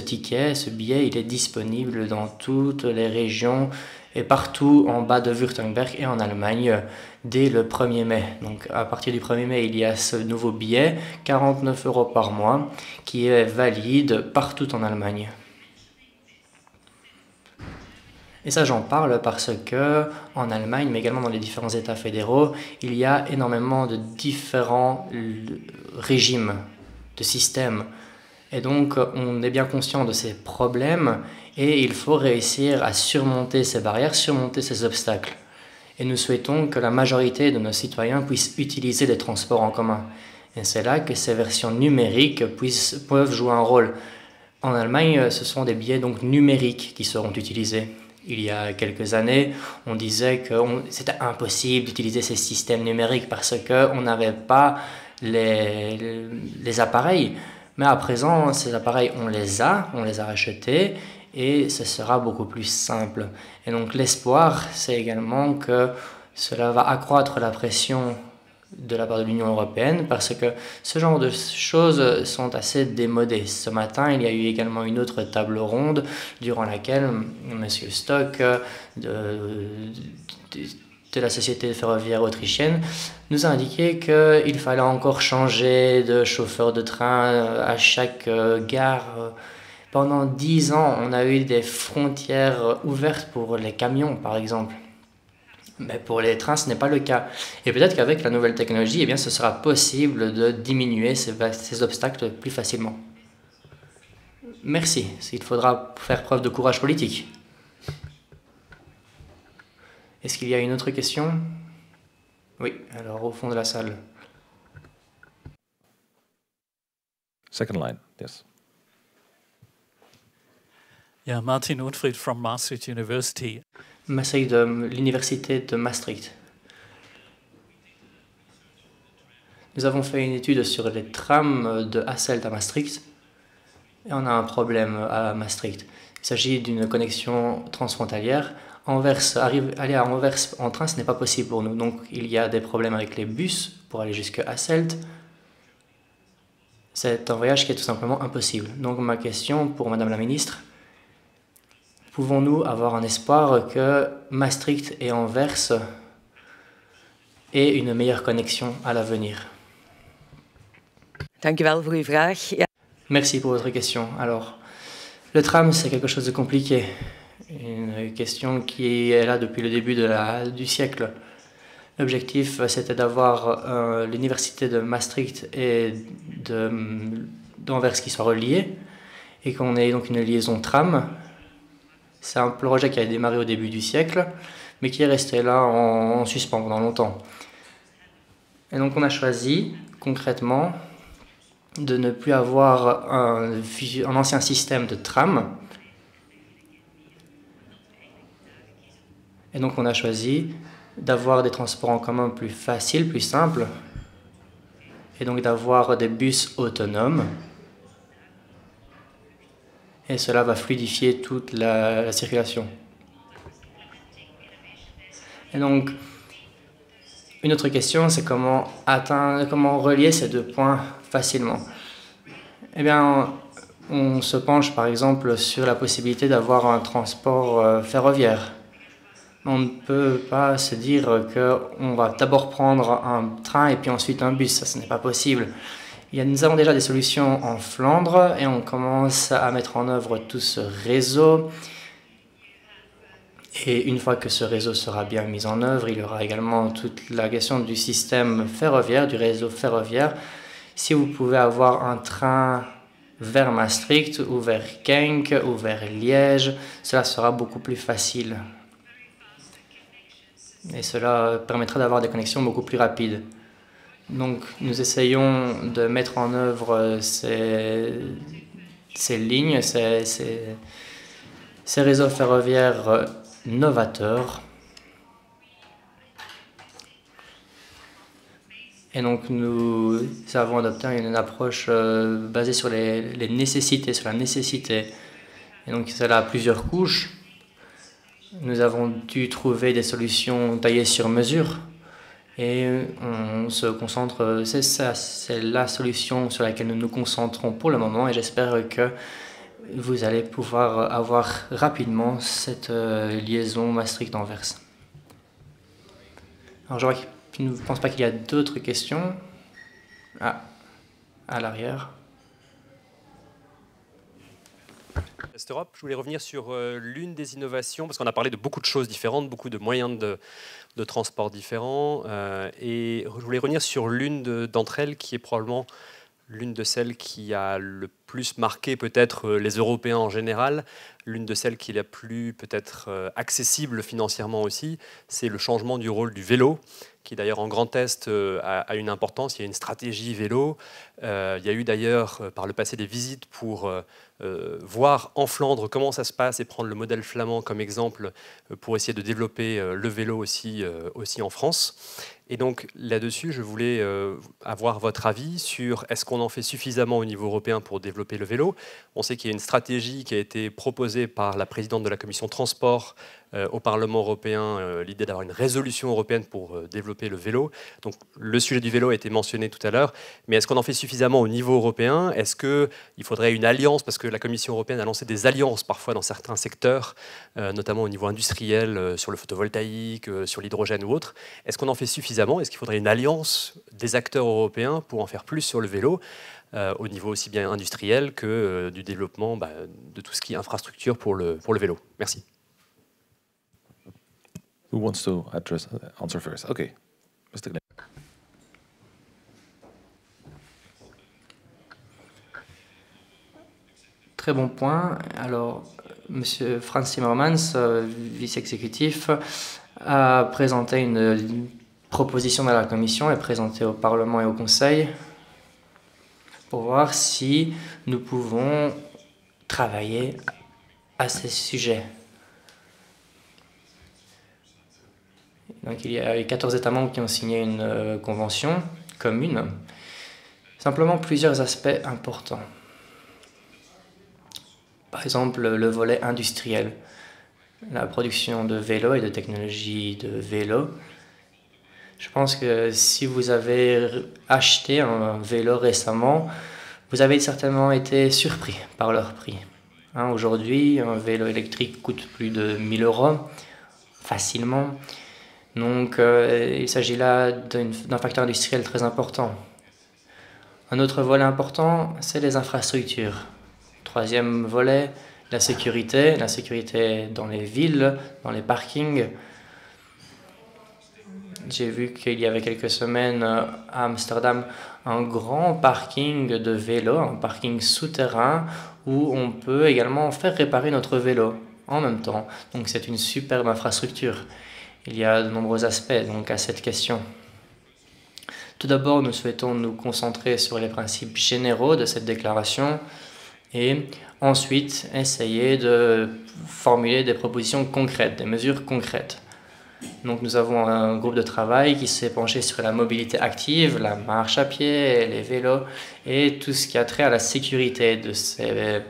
billet, il est disponible dans toutes les régions et partout en Bade-Württemberg et en Allemagne dès le 1er mai. Donc à partir du 1er mai, il y a ce nouveau billet, 49 € par mois, qui est valide partout en Allemagne. Et ça, j'en parle parce que en Allemagne, mais également dans les différents États fédéraux, il y a énormément de différents régimes, de systèmes. Et donc, on est bien conscient de ces problèmes et il faut réussir à surmonter ces barrières, surmonter ces obstacles. Et nous souhaitons que la majorité de nos citoyens puissent utiliser les transports en commun. Et c'est là que ces versions numériques peuvent jouer un rôle. En Allemagne, ce sont des billets donc numériques qui seront utilisés. Il y a quelques années, on disait que c'était impossible d'utiliser ces systèmes numériques parce qu'on n'avait pas les appareils. Mais à présent, ces appareils, on les a achetés et ce sera beaucoup plus simple. Et donc l'espoir, c'est également que cela va accroître la pression de la part de l'Union européenne parce que ce genre de choses sont assez démodées. Ce matin, il y a eu également une autre table ronde durant laquelle M. Stock de la société ferroviaire autrichienne nous a indiqué qu'il fallait encore changer de chauffeur de train à chaque gare. Pendant 10 ans, on a eu des frontières ouvertes pour les camions, par exemple. Mais pour les trains, ce n'est pas le cas. Et peut-être qu'avec la nouvelle technologie, eh bien, ce sera possible de diminuer ces obstacles plus facilement. Merci. Il faudra faire preuve de courage politique. Est-ce qu'il y a une autre question? Oui, alors au fond de la salle. Second line, yes. Yeah, Martin Unfried from Maastricht University. Maastricht, de l'université de Maastricht. Nous avons fait une étude sur les trams de Hasselt à Maastricht et on a un problème à Maastricht. Il s'agit d'une connexion transfrontalière. Aller à Anvers en train, ce n'est pas possible pour nous. Donc il y a des problèmes avec les bus pour aller jusqu'à Hasselt. C'est un voyage qui est tout simplement impossible. Donc ma question pour Madame la Ministre, pouvons-nous avoir un espoir que Maastricht et Anvers aient une meilleure connexion à l'avenir? Dank u wel voor uw vraag. Merci pour votre question. Alors, le tram, c'est quelque chose de compliqué. Une question qui est là depuis le début du siècle. L'objectif, c'était d'avoir l'université de Maastricht et d'Anvers qui soient reliées et qu'on ait donc une liaison tram. C'est un projet qui a démarré au début du siècle, mais qui est resté là en suspens pendant longtemps. Et donc on a choisi, concrètement, de ne plus avoir un ancien système de tram. Et donc on a choisi d'avoir des transports en commun plus faciles, plus simples, et donc d'avoir des bus autonomes. Et cela va fluidifier toute la circulation. Et donc, une autre question, c'est comment relier ces deux points facilement. Eh bien, on se penche par exemple sur la possibilité d'avoir un transport ferroviaire. On ne peut pas se dire qu'on va d'abord prendre un train et puis ensuite un bus, ça ce n'est pas possible. Nous avons déjà des solutions en Flandre et on commence à mettre en œuvre tout ce réseau. Et une fois que ce réseau sera bien mis en œuvre, il y aura également toute la question du système ferroviaire, du réseau ferroviaire. Si vous pouvez avoir un train vers Maastricht ou vers Genk ou vers Liège, cela sera beaucoup plus facile. Et cela permettra d'avoir des connexions beaucoup plus rapides. Donc nous essayons de mettre en œuvre ces lignes, ces réseaux ferroviaires novateurs. Et donc nous avons adopté une approche basée sur les nécessités, sur la nécessité. Et donc cela a plusieurs couches. Nous avons dû trouver des solutions taillées sur mesure. Et on se concentre, c'est la solution sur laquelle nous nous concentrons pour le moment. Et j'espère que vous allez pouvoir avoir rapidement cette liaison Maastricht-Anvers. Alors je ne pense pas qu'il y a d'autres questions. Ah, à l'arrière. Europe, je voulais revenir sur l'une des innovations, parce qu'on a parlé de beaucoup de choses différentes, beaucoup de moyens de transport différents, et je voulais revenir sur l'une d'entre elles qui est probablement l'une de celles qui a le plus marqué peut-être les Européens en général, l'une de celles qui est la plus peut-être accessible financièrement aussi, c'est le changement du rôle du vélo, qui d'ailleurs en Grand Est a une importance. Il y a une stratégie vélo. Il y a eu d'ailleurs par le passé des visites pour voir en Flandre comment ça se passe et prendre le modèle flamand comme exemple pour essayer de développer le vélo aussi en France. Et donc là-dessus, je voulais avoir votre avis sur est-ce qu'on en fait suffisamment au niveau européen pour développer le vélo. On sait qu'il y a une stratégie qui a été proposée par la présidente de la commission transport au Parlement européen, l'idée d'avoir une résolution européenne pour développer le vélo. Donc le sujet du vélo a été mentionné tout à l'heure, mais est-ce qu'on en fait suffisamment au niveau européen? Est-ce qu'il faudrait une alliance, parce que la Commission européenne a lancé des alliances parfois dans certains secteurs, notamment au niveau industriel, sur le photovoltaïque, sur l'hydrogène ou autre. Est-ce qu'on en fait suffisamment? Est-ce qu'il faudrait une alliance des acteurs européens pour en faire plus sur le vélo, au niveau aussi bien industriel que du développement de tout ce qui est infrastructure pour le vélo? Merci. Who wants to answer first? Okay, Mr. Glenn. Très bon point. Alors, Monsieur Frans Timmermans, vice-exécutif, a présenté une proposition dans la Commission et présentée au Parlement et au Conseil pour voir si nous pouvons travailler à ces sujets. Donc, il y a 14 États membres qui ont signé une convention commune. Simplement plusieurs aspects importants. Par exemple, le volet industriel, la production de vélos et de technologies de vélos. Je pense que si vous avez acheté un vélo récemment, vous avez certainement été surpris par leur prix. Aujourd'hui, un vélo électrique coûte plus de 1 000 € facilement. Donc, il s'agit là d'un facteur industriel très important. Un autre volet important, c'est les infrastructures. Troisième volet, la sécurité dans les villes, dans les parkings. J'ai vu qu'il y avait quelques semaines à Amsterdam un grand parking de vélos, un parking souterrain où on peut également faire réparer notre vélo en même temps. Donc c'est une superbe infrastructure. Il y a de nombreux aspects donc, à cette question. Tout d'abord, nous souhaitons nous concentrer sur les principes généraux de cette déclaration et ensuite essayer de formuler des propositions concrètes, des mesures concrètes. Donc nous avons un groupe de travail qui s'est penché sur la mobilité active, la marche à pied, les vélos et tout ce qui a trait à la sécurité de ces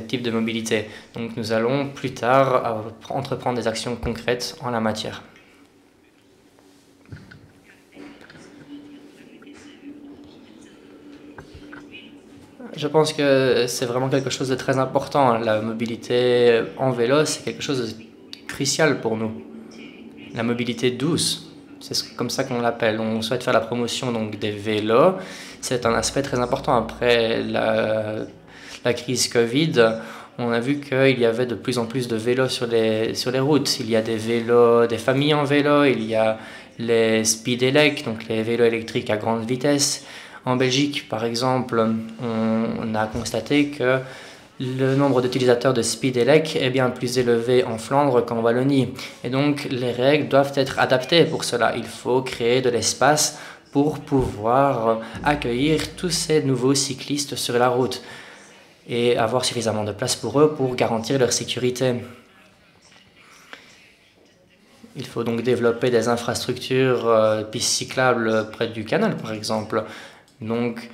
types de mobilité. Donc nous allons plus tard entreprendre des actions concrètes en la matière. Je pense que c'est vraiment quelque chose de très important. La mobilité en vélo, c'est quelque chose de crucial pour nous. La mobilité douce, c'est comme ça qu'on l'appelle. On souhaite faire la promotion donc, des vélos. C'est un aspect très important. Après la crise Covid, on a vu qu'il y avait de plus en plus de vélos sur les routes. Il y a des vélos, des familles en vélo, il y a les speedelec, donc les vélos électriques à grande vitesse. En Belgique, par exemple, on a constaté que le nombre d'utilisateurs de speedelec est bien plus élevé en Flandre qu'en Wallonie. Et donc, les règles doivent être adaptées pour cela. Il faut créer de l'espace pour pouvoir accueillir tous ces nouveaux cyclistes sur la route et avoir suffisamment de place pour eux pour garantir leur sécurité. Il faut donc développer des infrastructures pistes cyclables près du canal, par exemple. Donc,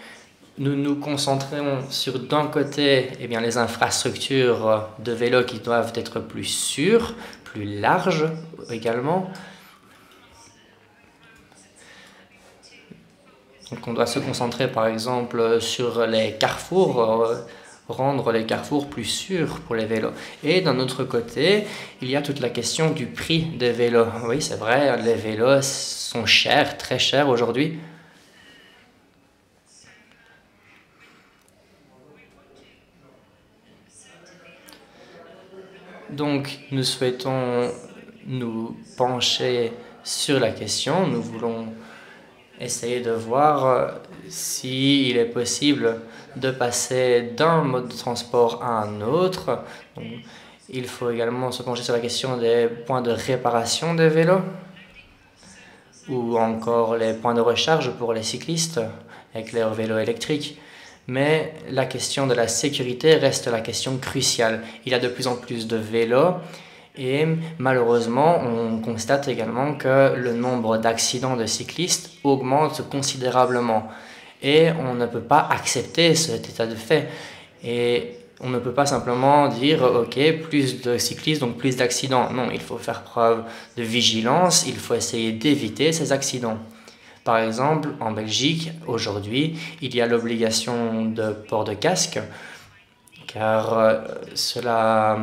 nous nous concentrons sur, d'un côté, les infrastructures de vélo qui doivent être plus sûres, plus larges également. Donc, on doit se concentrer, par exemple, sur les carrefours, rendre les carrefours plus sûrs pour les vélos. Et d'un autre côté, il y a toute la question du prix des vélos. Oui, c'est vrai, les vélos sont chers, très chers aujourd'hui. Donc, nous souhaitons nous pencher sur la question. Nous voulons essayer de voir s'il est possible de passer d'un mode de transport à un autre. Donc, il faut également se pencher sur la question des points de réparation des vélos ou encore les points de recharge pour les cyclistes avec leurs vélos électriques. Mais la question de la sécurité reste la question cruciale. Il y a de plus en plus de vélos et malheureusement, on constate également que le nombre d'accidents de cyclistes augmente considérablement. Et on ne peut pas accepter cet état de fait. Et on ne peut pas simplement dire « Ok, plus de cyclistes, donc plus d'accidents ». Non, il faut faire preuve de vigilance, il faut essayer d'éviter ces accidents. Par exemple, en Belgique, aujourd'hui, il y a l'obligation de port de casque, car cela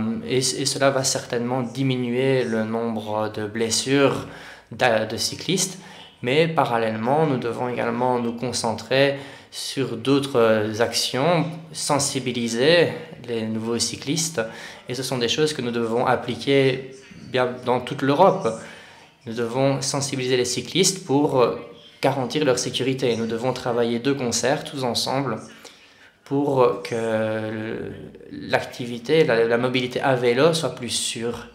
va certainement diminuer le nombre de blessures de cyclistes, mais parallèlement, nous devons également nous concentrer sur d'autres actions, sensibiliser les nouveaux cyclistes, et ce sont des choses que nous devons appliquer bien dans toute l'Europe. Nous devons sensibiliser les cyclistes pour garantir leur sécurité. Nous devons travailler de concert, tous ensemble, pour que l'activité, la mobilité à vélo soit plus sûre.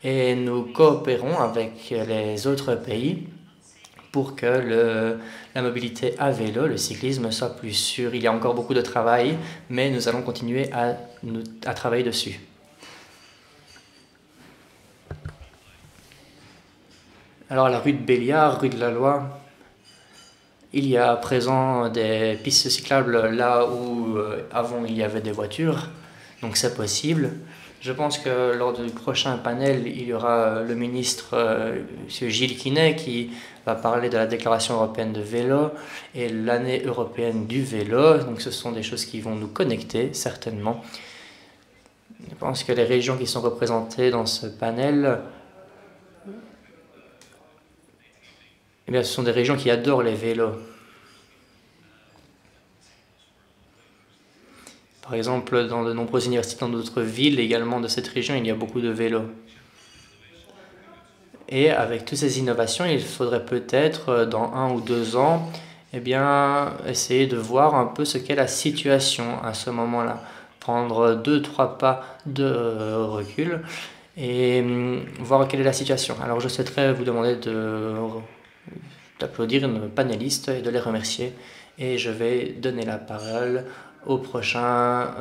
Et nous coopérons avec les autres pays pour que la mobilité à vélo, le cyclisme, soit plus sûr. Il y a encore beaucoup de travail, mais nous allons continuer à travailler dessus. Alors à la rue de Béliard, rue de la Loi, il y a à présent des pistes cyclables là où avant il y avait des voitures, donc c'est possible. Je pense que lors du prochain panel, il y aura le ministre M. Gilles Quinet qui va parler de la Déclaration européenne de vélo et l'année européenne du vélo. Donc ce sont des choses qui vont nous connecter certainement. Je pense que les régions qui sont représentées dans ce panel, eh bien, ce sont des régions qui adorent les vélos. Par exemple, dans de nombreuses universités dans d'autres villes également de cette région, il y a beaucoup de vélos. Et avec toutes ces innovations, il faudrait peut-être, dans 1 ou 2 ans, eh bien, essayer de voir un peu ce qu'est la situation à ce moment-là. Prendre 2-3 pas de recul et voir quelle est la situation. Alors je souhaiterais vous demander d'applaudir nos panélistes et de les remercier. Et je vais donner la parole au prochain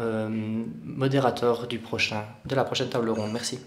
modérateur de la prochaine table ronde. Merci.